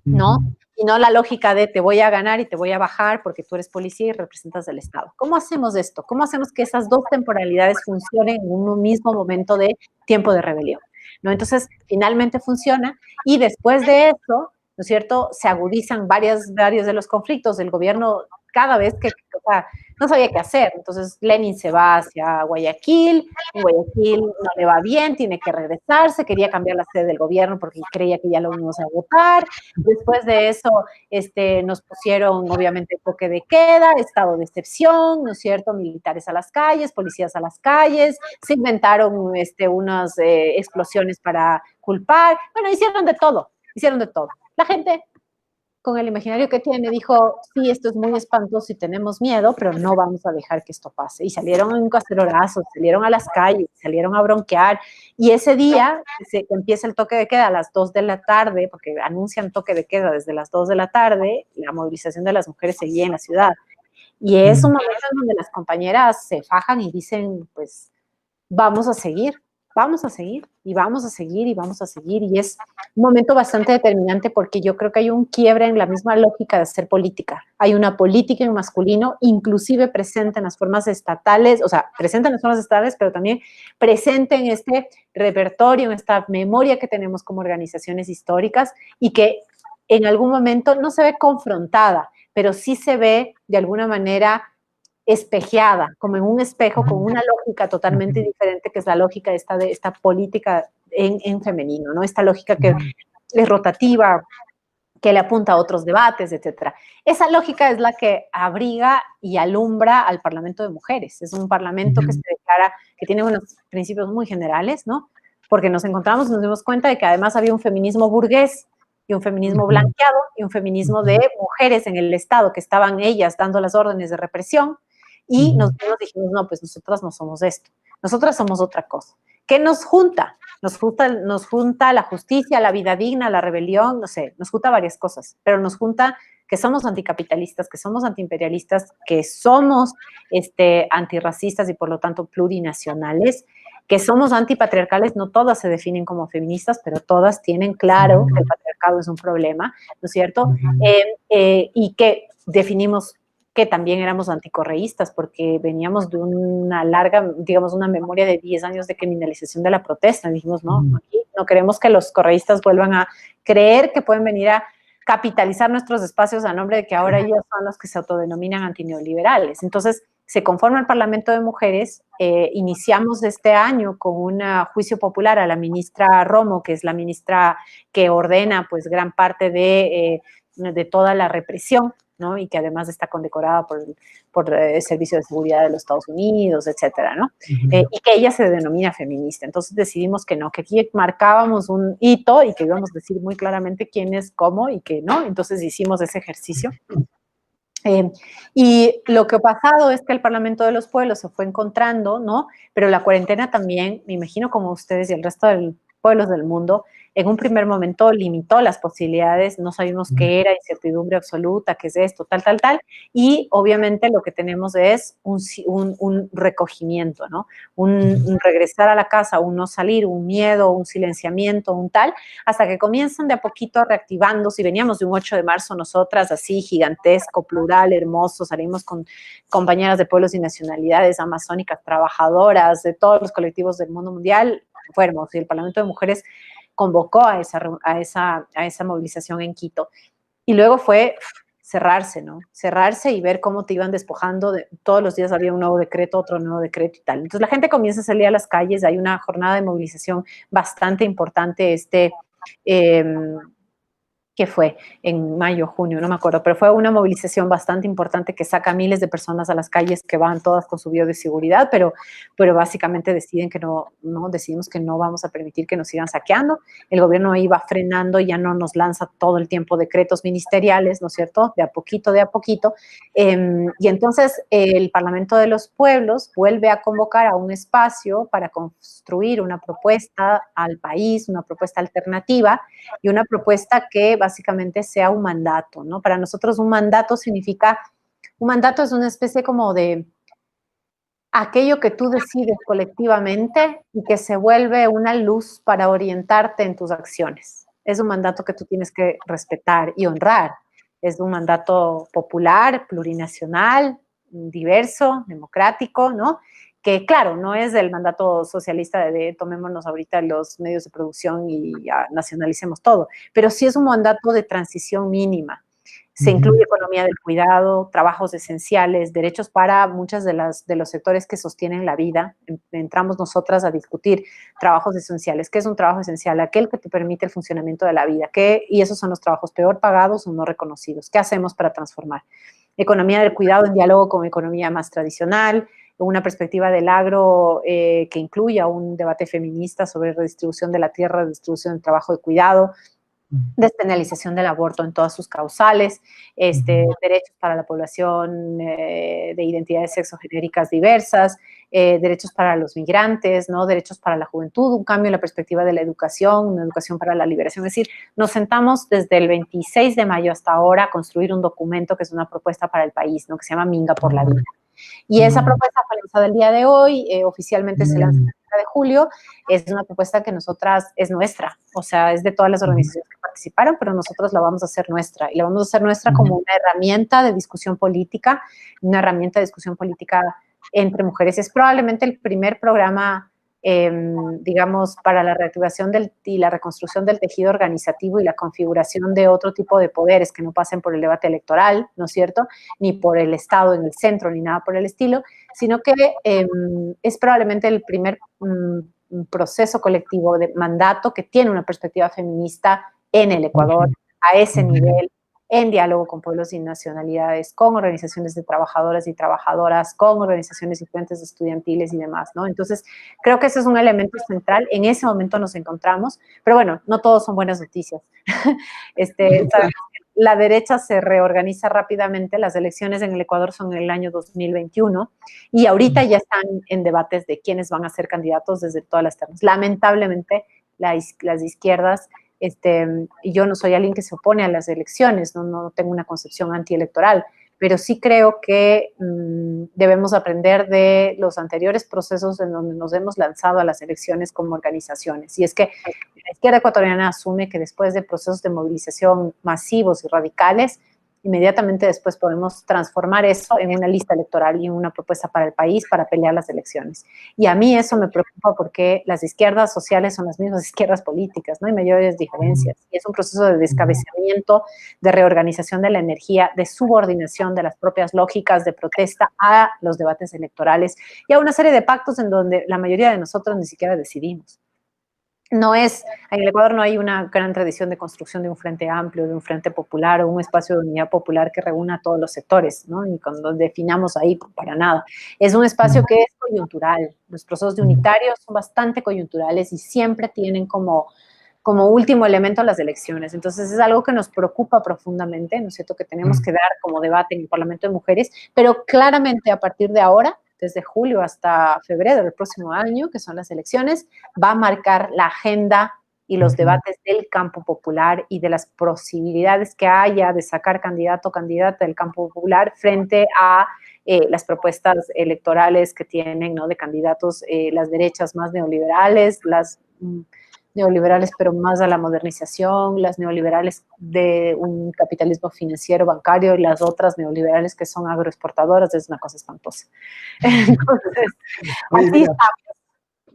¿no? Y no la lógica de te voy a ganar y te voy a bajar porque tú eres policía y representas al Estado. ¿Cómo hacemos esto? ¿Cómo hacemos que esas dos temporalidades funcionen en un mismo momento de tiempo de rebelión? ¿No? Entonces, finalmente funciona y después de eso, ¿no es cierto?, se agudizan varios de los conflictos. El gobierno cada vez que, o sea, no sabía qué hacer. Entonces Lenin se va hacia Guayaquil, en Guayaquil no le va bien, tiene que regresarse, quería cambiar la sede del gobierno porque creía que ya lo íbamos a votar. Después de eso, nos pusieron obviamente toque de queda, estado de excepción, ¿no es cierto? Militares a las calles, policías a las calles, se inventaron unas explosiones para culpar, bueno, hicieron de todo, hicieron de todo. La gente con el imaginario que tiene, dijo, sí, esto es muy espantoso y tenemos miedo, pero no vamos a dejar que esto pase. Y salieron en cacerolazos, salieron a las calles, salieron a bronquear. Y ese día que empieza el toque de queda a las 2 de la tarde, porque anuncian toque de queda desde las 2 de la tarde, la movilización de las mujeres seguía en la ciudad. Y es un momento en donde las compañeras se fajan y dicen, pues, vamos a seguir, vamos a seguir, y vamos a seguir, y vamos a seguir. Y es un momento bastante determinante porque yo creo que hay un quiebre en la misma lógica de hacer política. Hay una política en masculino, inclusive presente en las formas estatales, o sea, presente en las formas estatales, pero también presente en este repertorio, en esta memoria que tenemos como organizaciones históricas y que en algún momento no se ve confrontada, pero sí se ve de alguna manera espejeada, como en un espejo, con una lógica totalmente diferente, que es la lógica de esta política en femenino, ¿no? Esta lógica que es rotativa, que le apunta a otros debates, etcétera. Esa lógica es la que abriga y alumbra al Parlamento de Mujeres. Es un parlamento que se declara, que tiene unos principios muy generales, ¿no? Porque nos encontramos, nos dimos cuenta de que además había un feminismo burgués y un feminismo blanqueado y un feminismo de mujeres en el Estado, que estaban ellas dando las órdenes de represión, y nosotros dijimos, no, pues nosotras no somos esto, nosotras somos otra cosa. ¿Qué nos junta? Nos junta la justicia, la vida digna, la rebelión, no sé, nos junta varias cosas, pero nos junta que somos anticapitalistas, que somos antiimperialistas, que somos antirracistas y por lo tanto plurinacionales, que somos antipatriarcales. No todas se definen como feministas, pero todas tienen claro que el patriarcado es un problema, ¿no es cierto? Y que definimos que también éramos anticorreístas porque veníamos de una larga, digamos, una memoria de 10 años de criminalización de la protesta. Dijimos, no, aquí no queremos que los correístas vuelvan a creer que pueden venir a capitalizar nuestros espacios a nombre de que ahora ellos son los que se autodenominan antineoliberales. Entonces, se conforma el Parlamento de Mujeres, iniciamos este año con un juicio popular a la ministra Romo, que es la ministra que ordena pues gran parte de toda la represión, ¿no? Y que además está condecorada por el Servicio de Seguridad de los Estados Unidos, etcétera, ¿no? Y que ella se denomina feminista. Entonces decidimos que no, que aquí marcábamos un hito y que íbamos a decir muy claramente quién es cómo y que no. Entonces hicimos ese ejercicio. Y lo que ha pasado es que el Parlamento de los Pueblos se fue encontrando, ¿no? Pero la cuarentena también, me imagino como ustedes y el resto de pueblos del mundo, en un primer momento limitó las posibilidades, no sabíamos qué era, incertidumbre absoluta, qué es esto, tal, tal, tal, y obviamente lo que tenemos es un recogimiento, ¿no? Un regresar a la casa, un no salir, un miedo, un silenciamiento, un tal, hasta que comienzan de a poquito reactivándose. Y veníamos de un 8 de marzo nosotras, así gigantesco, plural, hermoso, salimos con compañeras de pueblos y nacionalidades amazónicas, trabajadoras, de todos los colectivos del mundo mundial, fue hermoso, y el Parlamento de Mujeres convocó a esa movilización en Quito. Y luego fue cerrarse, ¿no? Cerrarse y ver cómo te iban despojando. Todos los días había un nuevo decreto, otro nuevo decreto y tal. Entonces la gente comienza a salir a las calles, hay una jornada de movilización bastante importante, que fue en mayo, junio, no me acuerdo, pero fue una movilización bastante importante que saca a miles de personas a las calles, que van todas con su bioseguridad, pero básicamente decidimos que no vamos a permitir que nos sigan saqueando. El gobierno iba frenando, ya no nos lanza todo el tiempo decretos ministeriales, ¿no es cierto? De a poquito, de a poquito. Y entonces el Parlamento de los Pueblos vuelve a convocar a un espacio para construir una propuesta al país, una propuesta alternativa y una propuesta que básicamente sea un mandato, ¿no? Para nosotros un mandato es una especie como de aquello que tú decides colectivamente y que se vuelve una luz para orientarte en tus acciones. Es un mandato que tú tienes que respetar y honrar. Es un mandato popular, plurinacional, diverso, democrático, ¿no? Que claro, no es el mandato socialista de tomémonos ahorita los medios de producción y nacionalicemos todo, pero sí es un mandato de transición mínima. Se incluye economía del cuidado, trabajos esenciales, derechos para muchos de los sectores que sostienen la vida. Entramos nosotras a discutir trabajos esenciales. ¿Qué es un trabajo esencial? Aquel que te permite el funcionamiento de la vida. Y esos son los trabajos peor pagados o no reconocidos. ¿Qué hacemos para transformar? Economía del cuidado en diálogo con economía más tradicional, una perspectiva del agro que incluya un debate feminista sobre redistribución de la tierra, redistribución del trabajo de cuidado, despenalización del aborto en todas sus causales, derechos para la población de identidades sexogenéricas diversas, derechos para los migrantes, ¿no? Derechos para la juventud, un cambio en la perspectiva de la educación, una educación para la liberación. Es decir, nos sentamos desde el 26 de mayo hasta ahora a construir un documento que es una propuesta para el país, ¿no? Que se llama Minga por la Vida. Y esa propuesta fue lanzada el día de hoy, oficialmente se lanza el 30 de julio, es una propuesta que es nuestra, o sea, es de todas las organizaciones que participaron, pero nosotros la vamos a hacer nuestra, y la vamos a hacer nuestra como una herramienta de discusión política, entre mujeres. Es probablemente el primer programa, digamos, para la reactivación y la reconstrucción del tejido organizativo y la configuración de otro tipo de poderes que no pasen por el debate electoral, ¿no es cierto?, ni por el Estado en el centro, ni nada por el estilo, sino que es probablemente el primer proceso colectivo de mandato que tiene una perspectiva feminista en el Ecuador, a ese nivel, en diálogo con pueblos y nacionalidades, con organizaciones de trabajadoras y trabajadoras, con organizaciones diferentes estudiantiles y demás, ¿no? Entonces, creo que ese es un elemento central. En ese momento nos encontramos, pero bueno, no todos son buenas noticias. La derecha se reorganiza rápidamente, las elecciones en el Ecuador son en el año 2021 y ahorita ya están en debates de quiénes van a ser candidatos desde todas las ternas. Lamentablemente, las izquierdas, y yo no soy alguien que se opone a las elecciones, no tengo una concepción antielectoral, pero sí creo que debemos aprender de los anteriores procesos en donde nos hemos lanzado a las elecciones como organizaciones. Y es que la izquierda ecuatoriana asume que después de procesos de movilización masivos y radicales, inmediatamente después podemos transformar eso en una lista electoral y en una propuesta para el país para pelear las elecciones. Y a mí eso me preocupa porque las izquierdas sociales son las mismas izquierdas políticas, no hay mayores diferencias. Y es un proceso de descabezamiento, de reorganización de la energía, de subordinación de las propias lógicas de protesta a los debates electorales y a una serie de pactos en donde la mayoría de nosotros ni siquiera decidimos. En el Ecuador no hay una gran tradición de construcción de un frente amplio, de un frente popular o un espacio de unidad popular que reúna a todos los sectores, ¿no? Ni cuando definamos ahí, para nada. Es un espacio que es coyuntural. Los procesos de unitarios son bastante coyunturales y siempre tienen como último elemento las elecciones. Entonces es algo que nos preocupa profundamente, ¿no es cierto?, que tenemos que dar como debate en el Parlamento de Mujeres, pero claramente a partir de ahora, desde julio hasta febrero del próximo año, que son las elecciones, va a marcar la agenda y los debates del campo popular y de las posibilidades que haya de sacar candidato o candidata del campo popular frente a las propuestas electorales que tienen, ¿no?, de candidatos las derechas más neoliberales, las neoliberales pero más a la modernización, las neoliberales de un capitalismo financiero bancario y las otras neoliberales que son agroexportadoras. Es una cosa espantosa. Entonces, oye, mira,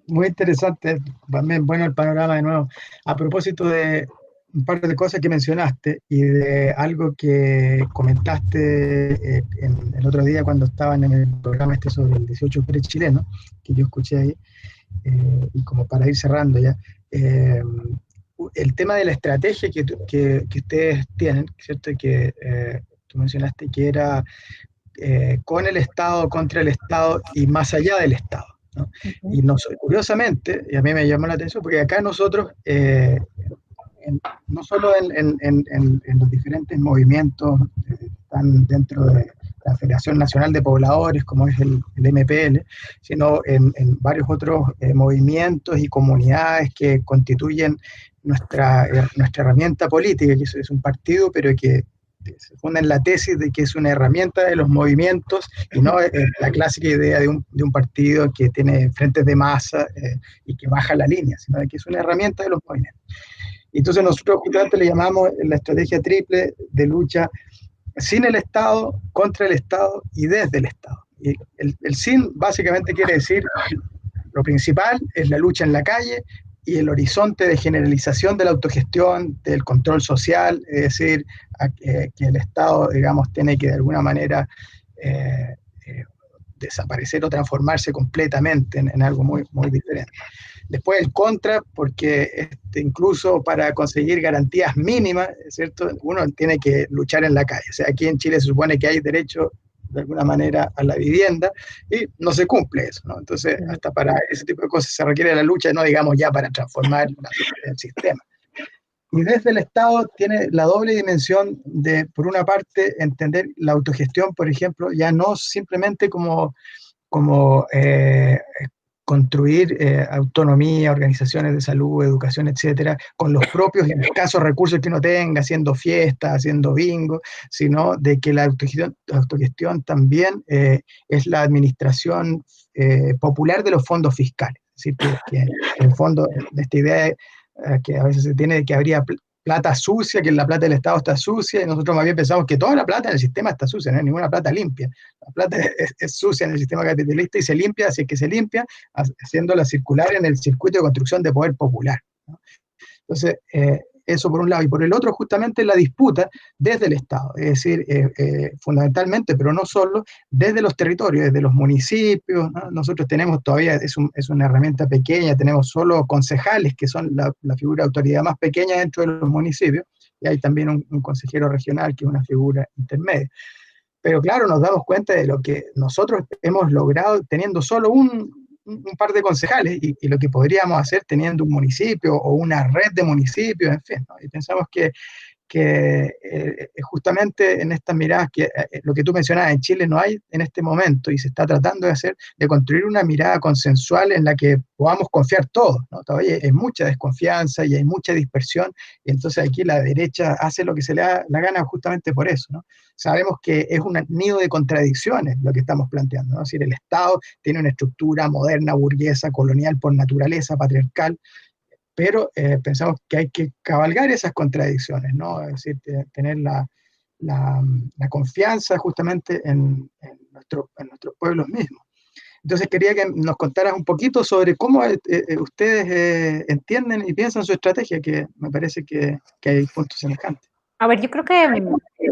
muy interesante, también bueno el panorama de nuevo. A propósito de un par de cosas que mencionaste y de algo que comentaste el otro día cuando estaban en el programa sobre el 18 de octubre chileno, que yo escuché ahí, y como para ir cerrando ya, el tema de la estrategia que ustedes tienen, ¿cierto? Que tú mencionaste que era con el Estado, contra el Estado y más allá del Estado, ¿no? Y curiosamente, y a mí me llamó la atención, porque acá nosotros, no solo en los diferentes movimientos que están dentro de la Federación Nacional de Pobladores, como es el MPL, sino en varios otros movimientos y comunidades que constituyen nuestra herramienta política, que es un partido, pero que se funda en la tesis de que es una herramienta de los movimientos y no la clásica idea de un partido que tiene frentes de masa y que baja la línea, sino que es una herramienta de los movimientos. Entonces nosotros justamente le llamamos la estrategia triple de lucha sin el Estado, contra el Estado y desde el Estado. Y el sin básicamente quiere decir, lo principal es la lucha en la calle y el horizonte de generalización de la autogestión, del control social, es decir, que el Estado, digamos, tiene que de alguna manera desaparecer o transformarse completamente en algo muy, muy diferente. Después el contra, porque incluso para conseguir garantías mínimas, ¿cierto? Uno tiene que luchar en la calle. O sea, aquí en Chile se supone que hay derecho de alguna manera a la vivienda y no se cumple eso, ¿no? Entonces, hasta para ese tipo de cosas se requiere la lucha, no digamos ya para transformar el sistema. Y desde el Estado tiene la doble dimensión de, por una parte, entender la autogestión, por ejemplo, ya no simplemente como construir autonomía, organizaciones de salud, educación, etcétera, con los propios y escasos recursos que uno tenga, haciendo fiestas, haciendo bingo, sino de que la autogestión también es la administración popular de los fondos fiscales. Es decir, que en el fondo, de esta idea que a veces se tiene de que habría plata sucia, que la plata del Estado está sucia, y nosotros más bien pensamos que toda la plata en el sistema está sucia, no hay ninguna plata limpia. La plata es sucia en el sistema capitalista y se limpia, así que se limpia, haciéndola circular en el circuito de construcción de poder popular, ¿no? Entonces, eso por un lado. Y por el otro, justamente la disputa desde el Estado, es decir, fundamentalmente, pero no solo, desde los territorios, desde los municipios, ¿no? Nosotros tenemos todavía, es una herramienta pequeña, tenemos solo concejales, que son la figura de autoridad más pequeña dentro de los municipios, y hay también un consejero regional, que es una figura intermedia. Pero claro, nos damos cuenta de lo que nosotros hemos logrado teniendo solo un par de concejales y lo que podríamos hacer teniendo un municipio o una red de municipios, en fin, ¿no? Y pensamos que justamente en estas miradas que lo que tú mencionabas en Chile no hay en este momento y se está tratando de hacer, de construir una mirada consensual en la que podamos confiar todos, ¿no? Todavía hay mucha desconfianza y hay mucha dispersión, y entonces aquí la derecha hace lo que se le da la gana justamente por eso, ¿no? Sabemos que es un nido de contradicciones lo que estamos planteando, ¿no? Es decir, el Estado tiene una estructura moderna, burguesa, colonial por naturaleza, patriarcal, pero pensamos que hay que cabalgar esas contradicciones, ¿no? Es decir, tener la confianza justamente en nuestros pueblos mismos. Entonces quería que nos contaras un poquito sobre cómo ustedes entienden y piensan su estrategia, que me parece que hay puntos semejantes. A ver, yo creo que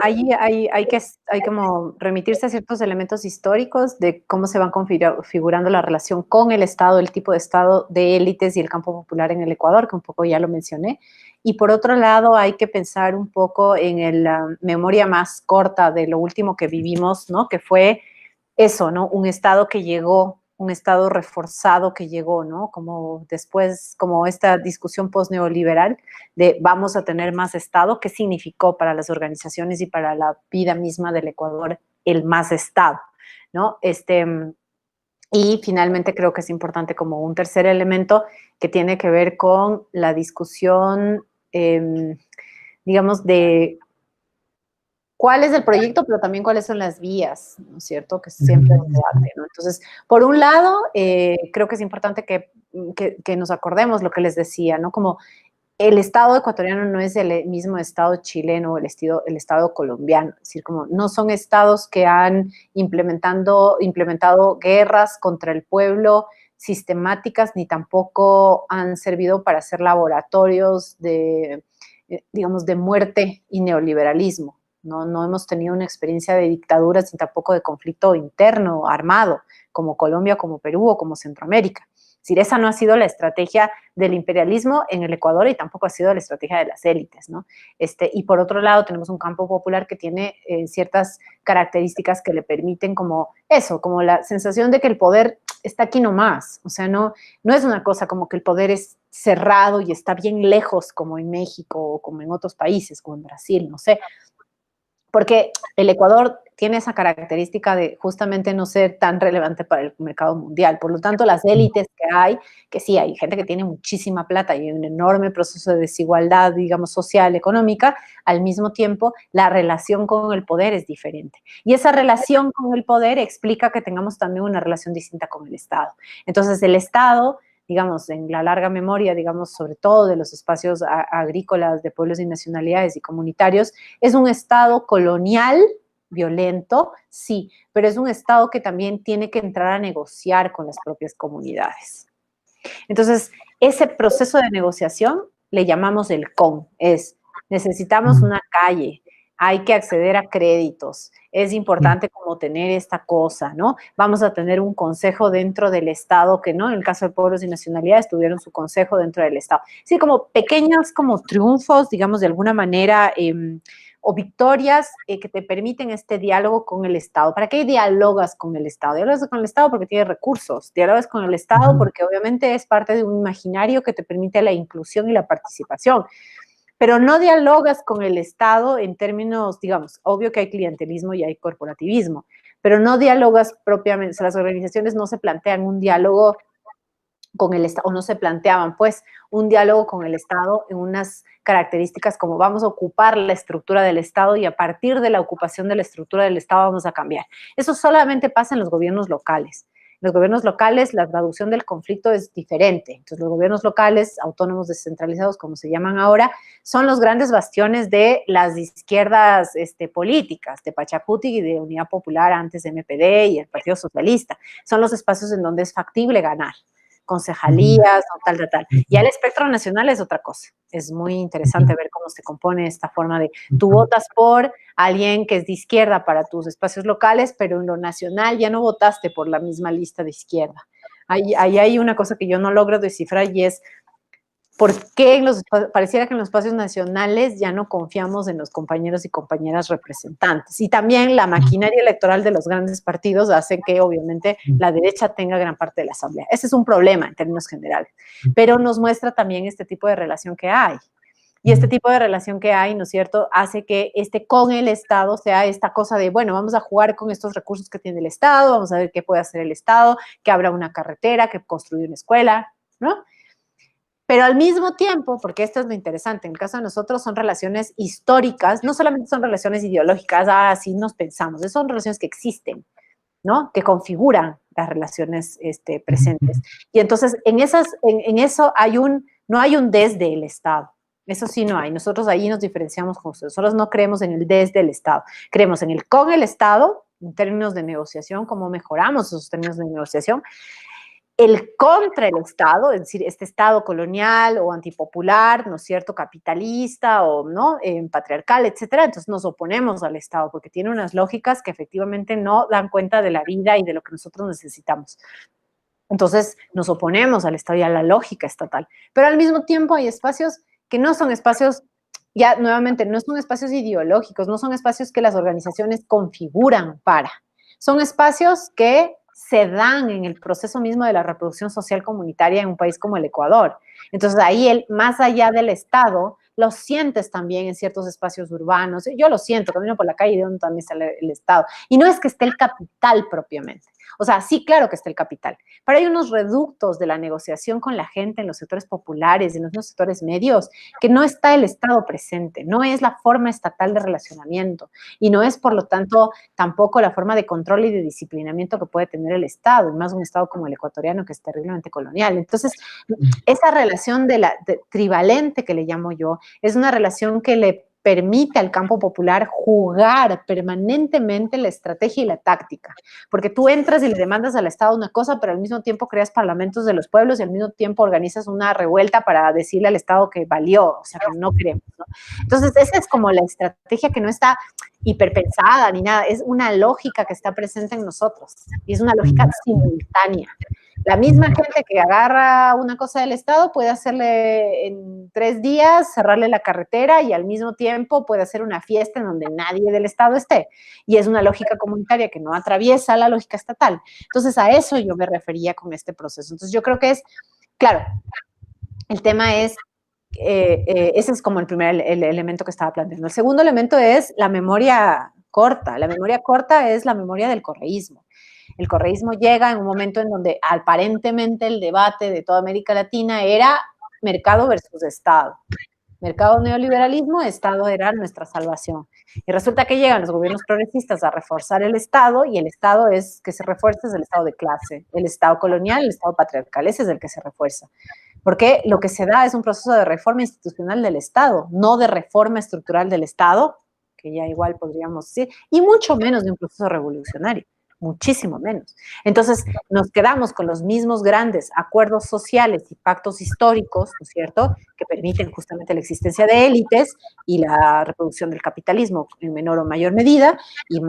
ahí hay como remitirse a ciertos elementos históricos de cómo se van configurando la relación con el Estado, el tipo de Estado de élites y el campo popular en el Ecuador, que un poco ya lo mencioné. Y por otro lado, hay que pensar un poco en la memoria más corta de lo último que vivimos, ¿no? Que fue eso, ¿no? Un Estado que llegó, un Estado reforzado que llegó, ¿no? Como después, como esta discusión post-neoliberal de vamos a tener más Estado, ¿qué significó para las organizaciones y para la vida misma del Ecuador el más Estado, ¿no? Y finalmente creo que es importante como un tercer elemento que tiene que ver con la discusión, digamos, de cuál es el proyecto, pero también cuáles son las vías, ¿no es cierto? Que siempre es un debate, ¿no? Entonces, por un lado, creo que es importante que nos acordemos lo que les decía, ¿no? Como el Estado ecuatoriano no es el mismo Estado chileno o el Estado colombiano, es decir, como no son estados que han implementado guerras contra el pueblo sistemáticas, ni tampoco han servido para hacer laboratorios de, digamos, de muerte y neoliberalismo. No hemos tenido una experiencia de dictaduras ni tampoco de conflicto interno, armado, como Colombia, como Perú o como Centroamérica. Es decir, esa no ha sido la estrategia del imperialismo en el Ecuador y tampoco ha sido la estrategia de las élites, ¿no? Y por otro lado tenemos un campo popular que tiene ciertas características que le permiten como eso, como la sensación de que el poder está aquí nomás. O sea, no es una cosa como que el poder es cerrado y está bien lejos como en México o como en otros países, como en Brasil, no sé. Porque el Ecuador tiene esa característica de justamente no ser tan relevante para el mercado mundial. Por lo tanto, las élites que sí, hay gente que tiene muchísima plata y hay un enorme proceso de desigualdad, digamos, social, económica, al mismo tiempo, la relación con el poder es diferente. Y esa relación con el poder explica que tengamos también una relación distinta con el Estado. Entonces, el Estado, digamos, en la larga memoria, digamos, sobre todo de los espacios agrícolas de pueblos y nacionalidades y comunitarios, es un Estado colonial, violento, sí, pero es un Estado que también tiene que entrar a negociar con las propias comunidades. Entonces, Ese proceso de negociación le llamamos el CON, necesitamos una calle, hay que acceder a créditos, es importante como tener esta cosa, ¿no? Vamos a tener un consejo dentro del Estado, que no, en el caso de pueblos y nacionalidades tuvieron su consejo dentro del Estado. Sí, como pequeños como triunfos, digamos, de alguna manera, o victorias que te permiten este diálogo con el Estado. ¿Para qué dialogas con el Estado? Dialogas con el Estado porque tiene recursos, dialogas con el Estado porque obviamente es parte de un imaginario que te permite la inclusión y la participación. Pero no dialogas con el Estado en términos, digamos, obvio que hay clientelismo y hay corporativismo, pero no dialogas propiamente, o sea, las organizaciones no se plantean un diálogo con el Estado, o no se planteaban, pues, un diálogo con el Estado en unas características como vamos a ocupar la estructura del Estado y a partir de la ocupación de la estructura del Estado vamos a cambiar. Eso solamente pasa en los gobiernos locales. En los gobiernos locales la traducción del conflicto es diferente. Entonces, los gobiernos locales, autónomos descentralizados, como se llaman ahora, son los grandes bastiones de las izquierdas políticas, de Pachacuti y de Unidad Popular, antes de MPD y el Partido Socialista. Son los espacios en donde es factible ganar. Concejalías, o tal. Y el espectro nacional es otra cosa. Es muy interesante ver cómo se compone esta forma de, tú votas por alguien que es de izquierda para tus espacios locales, pero en lo nacional ya no votaste por la misma lista de izquierda. Ahí hay una cosa que yo no logro descifrar y es, ¿por qué pareciera que en los espacios nacionales ya no confiamos en los compañeros y compañeras representantes? Y también la maquinaria electoral de los grandes partidos hace que, obviamente, la derecha tenga gran parte de la asamblea. Ese es un problema en términos generales, pero nos muestra también este tipo de relación que hay. Y este tipo de relación que hay, ¿no es cierto?, hace que con el Estado sea esta cosa de, bueno, vamos a jugar con estos recursos que tiene el Estado, vamos a ver qué puede hacer el Estado, que abra una carretera, que construya una escuela, ¿no? Pero al mismo tiempo, porque esto es lo interesante, en el caso de nosotros son relaciones históricas, no solamente son relaciones ideológicas, así nos pensamos, son relaciones que existen, ¿no? Que configuran las relaciones presentes. Y entonces, en eso no hay un desde el Estado. Eso sí no hay. Nosotros ahí nos diferenciamos con ustedes. Nosotros no creemos en el desde el Estado. Creemos en el con el Estado, en términos de negociación, cómo mejoramos esos términos de negociación, el contra el Estado, es decir, este Estado colonial o antipopular, ¿no es cierto?, capitalista o, ¿no?, patriarcal, etcétera. Entonces nos oponemos al Estado porque tiene unas lógicas que efectivamente no dan cuenta de la vida y de lo que nosotros necesitamos. Entonces nos oponemos al Estado y a la lógica estatal. Pero al mismo tiempo hay espacios que no son espacios, ya nuevamente, no son espacios ideológicos, no son espacios que las organizaciones configuran para. Son espacios que se dan en el proceso mismo de la reproducción social comunitaria en un país como el Ecuador. Entonces ahí, más allá del Estado, lo sientes también en ciertos espacios urbanos. Yo lo siento, camino por la calle de donde también está el Estado. Y no es que esté el capital propiamente. O sea, sí, claro que está el capital, pero hay unos reductos de la negociación con la gente en los sectores populares, en los sectores medios, que no está el Estado presente, no es la forma estatal de relacionamiento y no es, por lo tanto, tampoco la forma de control y de disciplinamiento que puede tener el Estado, y más un Estado como el ecuatoriano que es terriblemente colonial. Entonces, esa relación de trivalente que le llamo yo, es una relación que le permite al campo popular jugar permanentemente la estrategia y la táctica, porque tú entras y le demandas al Estado una cosa, pero al mismo tiempo creas parlamentos de los pueblos y al mismo tiempo organizas una revuelta para decirle al Estado que valió, o sea, que no queremos, ¿no? Entonces, esa es como la estrategia que no está hiperpensada ni nada, es una lógica que está presente en nosotros y es una lógica simultánea. La misma gente que agarra una cosa del Estado puede hacerle en 3 días, cerrarle la carretera y al mismo tiempo puede hacer una fiesta en donde nadie del Estado esté. Y es una lógica comunitaria que no atraviesa la lógica estatal. Entonces, a eso yo me refería con este proceso. Entonces, yo creo que claro, el tema es, ese es como el primer elemento que estaba planteando. El segundo elemento es la memoria corta. La memoria corta es la memoria del correísmo. El correísmo llega en un momento en donde aparentemente el debate de toda América Latina era mercado versus Estado. Mercado neoliberalismo, Estado era nuestra salvación. Y resulta que llegan los gobiernos progresistas a reforzar el Estado y el Estado que se refuerza es el Estado de clase, el Estado colonial, el Estado patriarcal, ese es el que se refuerza. Porque lo que se da es un proceso de reforma institucional del Estado, no de reforma estructural del Estado, que ya igual podríamos decir, y mucho menos de un proceso revolucionario. muchísimo menos. Entonces, nos quedamos con los mismos grandes acuerdos sociales y pactos históricos, ¿no es cierto?, que permiten justamente la existencia de élites y la reproducción del capitalismo en menor o mayor medida, y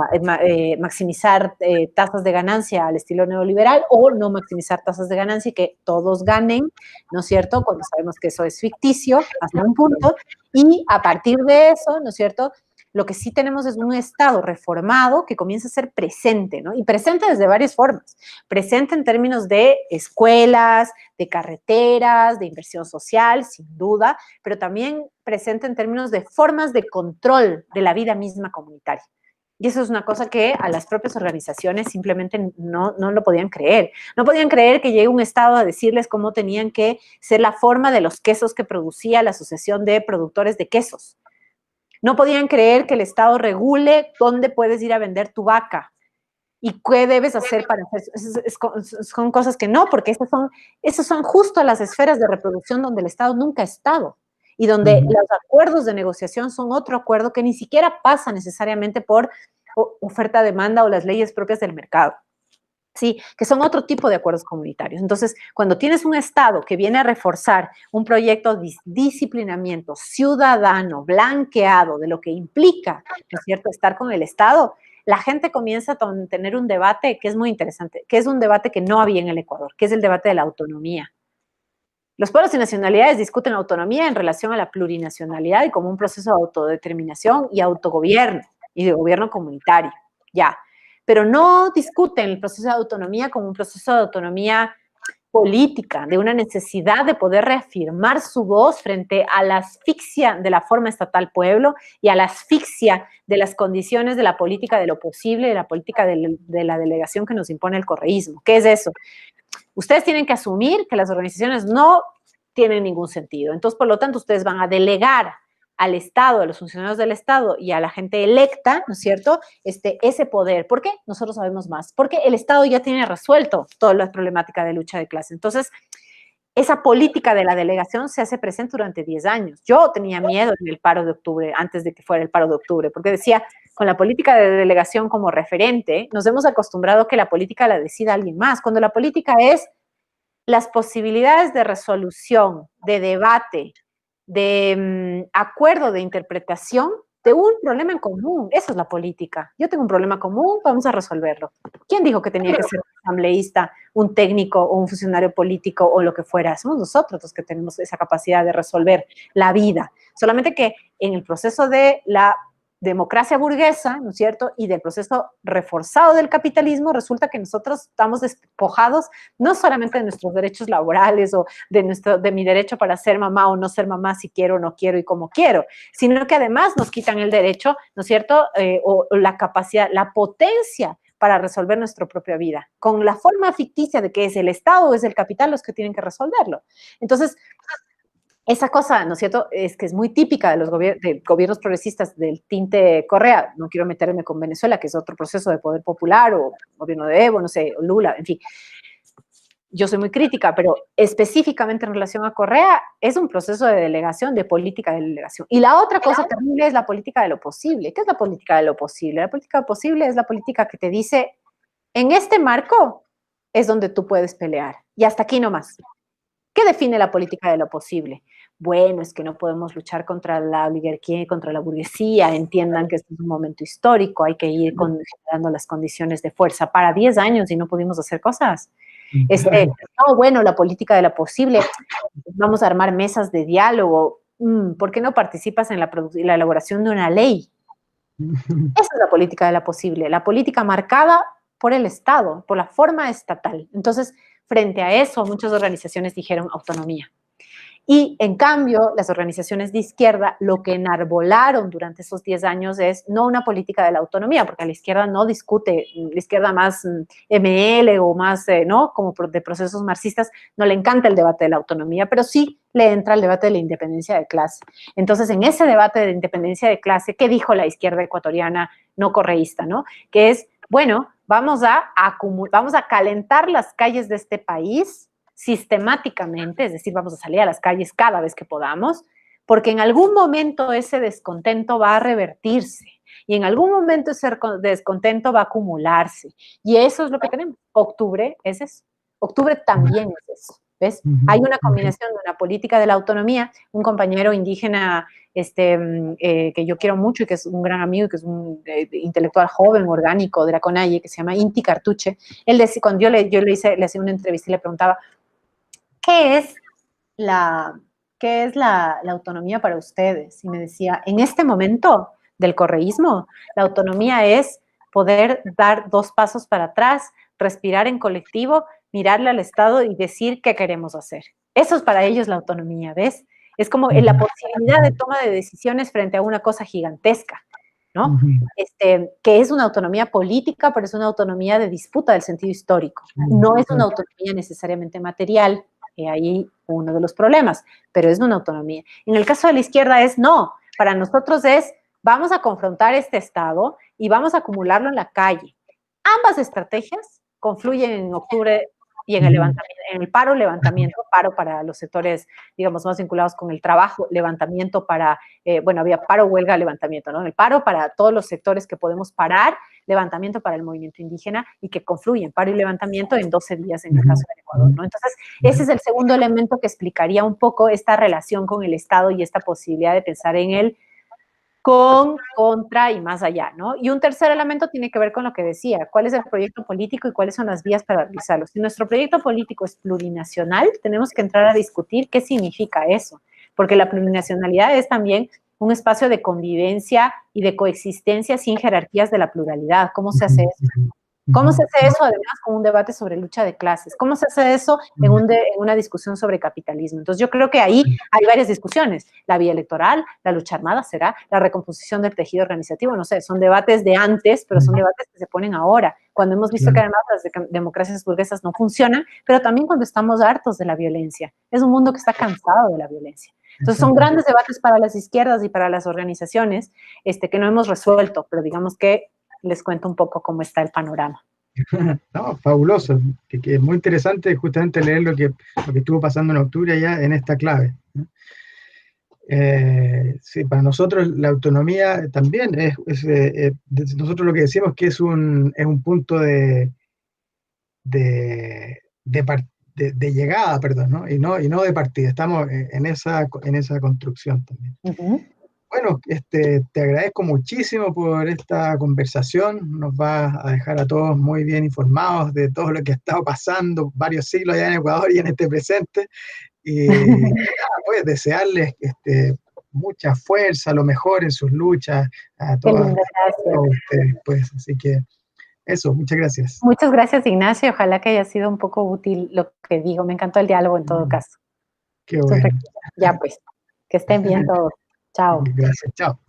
maximizar tasas de ganancia al estilo neoliberal, o no maximizar tasas de ganancia y que todos ganen, ¿no es cierto?, cuando sabemos que eso es ficticio hasta un punto, y a partir de eso, ¿no es cierto?, lo que sí tenemos es un Estado reformado que comienza a ser presente, ¿no? Y presente desde varias formas. Presente en términos de escuelas, de carreteras, de inversión social, sin duda, pero también presente en términos de formas de control de la vida misma comunitaria. Y eso es una cosa que a las propias organizaciones simplemente no lo podían creer. No podían creer que llegue un Estado a decirles cómo tenían que ser la forma de los quesos que producía la Asociación de Productores de Quesos. No podían creer que el Estado regule dónde puedes ir a vender tu vaca y qué debes hacer para hacer. Son cosas que no, porque esas son justo las esferas de reproducción donde el Estado nunca ha estado y donde los acuerdos de negociación son otro acuerdo que ni siquiera pasa necesariamente por oferta-demanda o las leyes propias del mercado. Sí, que son otro tipo de acuerdos comunitarios. Entonces, cuando tienes un Estado que viene a reforzar un proyecto de disciplinamiento ciudadano, blanqueado, de lo que implica, ¿no es cierto?, estar con el Estado, la gente comienza a tener un debate que es muy interesante, que es un debate que no había en el Ecuador, que es el debate de la autonomía. Los pueblos y nacionalidades discuten autonomía en relación a la plurinacionalidad y como un proceso de autodeterminación y autogobierno, y de gobierno comunitario, ya. Pero no discuten el proceso de autonomía como un proceso de autonomía política, de una necesidad de poder reafirmar su voz frente a la asfixia de la forma estatal pueblo y a la asfixia de las condiciones de la política de lo posible, de la política de la delegación que nos impone el correísmo. ¿Qué es eso? Ustedes tienen que asumir que las organizaciones no tienen ningún sentido. Entonces, por lo tanto, ustedes van a delegar al Estado, a los funcionarios del Estado y a la gente electa, ¿no es cierto?, ese poder. ¿Por qué? Nosotros sabemos más. Porque el Estado ya tiene resuelto toda la problemática de lucha de clase. Entonces, esa política de la delegación se hace presente durante 10 años. Yo tenía miedo en el paro de octubre, antes de que fuera el paro de octubre, porque decía, con la política de delegación como referente, nos hemos acostumbrado a que la política la decida alguien más, cuando la política es las posibilidades de resolución, de debate, de acuerdo, de interpretación de un problema en común. Eso es la política. Yo tengo un problema común, vamos a resolverlo. ¿Quién dijo que tenía que ser un asambleísta, un técnico o un funcionario político o lo que fuera? Somos nosotros los que tenemos esa capacidad de resolver la vida. Solamente que en el proceso de la democracia burguesa, ¿no es cierto?, y del proceso reforzado del capitalismo, resulta que nosotros estamos despojados no solamente de nuestros derechos laborales o de mi derecho para ser mamá o no ser mamá, si quiero o no quiero y cómo quiero, sino que además nos quitan el derecho, ¿no es cierto?, o la capacidad, la potencia para resolver nuestra propia vida, con la forma ficticia de que es el Estado o es el capital los que tienen que resolverlo. Entonces, esa cosa, ¿no es cierto?, es que es muy típica de los gobiernos progresistas del tinte Correa. No quiero meterme con Venezuela, que es otro proceso de poder popular, o gobierno de Evo, no sé, o Lula, en fin. Yo soy muy crítica, pero específicamente en relación a Correa, es un proceso de delegación, de política de delegación. Y la otra cosa terrible es la política de lo posible. ¿Qué es la política de lo posible? La política de lo posible es la política que te dice, en este marco es donde tú puedes pelear, y hasta aquí nomás. ¿Qué define la política de lo posible? Bueno, es que no podemos luchar contra la oligarquía y contra la burguesía, entiendan que este es un momento histórico, hay que ir generando las condiciones de fuerza. Para 10 años y no pudimos hacer cosas. No, bueno, la política de lo posible, vamos a armar mesas de diálogo. ¿Por qué no participas en la elaboración de una ley? Esa es la política de la posible, la política marcada por el Estado, por la forma estatal. Entonces, frente a eso, muchas organizaciones dijeron autonomía. Y, en cambio, las organizaciones de izquierda lo que enarbolaron durante esos 10 años es no una política de la autonomía, porque la izquierda no discute, la izquierda más ML o más, ¿no?, como de procesos marxistas, no le encanta el debate de la autonomía, pero sí le entra el debate de la independencia de clase. Entonces, en ese debate de independencia de clase, ¿qué dijo la izquierda ecuatoriana no correísta, no? Que es, bueno, vamos a calentar las calles de este país sistemáticamente, es decir, vamos a salir a las calles cada vez que podamos, porque en algún momento ese descontento va a revertirse, Y en algún momento ese descontento va a acumularse. Y eso es lo que tenemos. Octubre es eso. Octubre también es eso. ¿Ves? Hay una combinación de una política de la autonomía. Un compañero indígena que yo quiero mucho y que es un gran amigo y que es un intelectual joven, orgánico de la CONAIE, que se llama Inti Cartuche, él decía, cuando yo le hacía una entrevista y le preguntaba, ¿qué es la autonomía para ustedes? Y me decía, en este momento del correísmo, la autonomía es poder dar 2 pasos para atrás, respirar en colectivo, mirarle al Estado y decir qué queremos hacer. Eso es para ellos la autonomía, ¿ves? Es como la posibilidad de toma de decisiones frente a una cosa gigantesca, ¿no? Que es una autonomía política, pero es una autonomía de disputa del sentido histórico. No es una autonomía necesariamente material, ahí uno de los problemas, pero es una autonomía. En el caso de la izquierda es no, para nosotros es vamos a confrontar este Estado y vamos a acumularlo en la calle. Ambas estrategias confluyen en octubre y en el levantamiento, en el levantamiento, paro para los sectores, digamos, más vinculados con el trabajo, levantamiento para, había paro, huelga, levantamiento, ¿no? El paro para todos los sectores que podemos parar, levantamiento para el movimiento indígena y que confluyen, paro y levantamiento en 12 días en el caso del Ecuador, ¿no? Entonces, ese es el segundo elemento que explicaría un poco esta relación con el Estado y esta posibilidad de pensar en él con, contra y más allá, ¿no? Y un tercer elemento tiene que ver con lo que decía, cuál es el proyecto político y cuáles son las vías para realizarlo. Si nuestro proyecto político es plurinacional, tenemos que entrar a discutir qué significa eso, porque la plurinacionalidad es también un espacio de convivencia y de coexistencia sin jerarquías de la pluralidad. ¿Cómo se hace eso? ¿Cómo se hace eso además con un debate sobre lucha de clases? ¿Cómo se hace eso en una discusión sobre capitalismo? Entonces yo creo que ahí hay varias discusiones. La vía electoral, la lucha armada será, la recomposición del tejido organizativo, no sé, son debates de antes, pero son debates que se ponen ahora, cuando hemos visto que además las democracias burguesas no funcionan, pero también cuando estamos hartos de la violencia. Es un mundo que está cansado de la violencia. Entonces son grandes debates para las izquierdas y para las organizaciones que no hemos resuelto, pero digamos que les cuento un poco cómo está el panorama. No, fabuloso, que es muy interesante justamente leer lo que estuvo pasando en octubre allá en esta clave. Sí, para nosotros la autonomía también nosotros lo que decimos que es un punto de llegada, perdón, ¿no? Y no de partida, estamos en esa construcción también. Bueno, te agradezco muchísimo por esta conversación. Nos va a dejar a todos muy bien informados de todo lo que ha estado pasando varios siglos allá en Ecuador y en este presente. Y nada, pues desearles mucha fuerza, lo mejor en sus luchas a todos ustedes. Pues, así que eso, muchas gracias. Muchas gracias, Ignacio. Ojalá que haya sido un poco útil lo que digo. Me encantó el diálogo en todo caso. Qué bueno. Ya pues, que estén bien todos. Chao. Gracias, chao.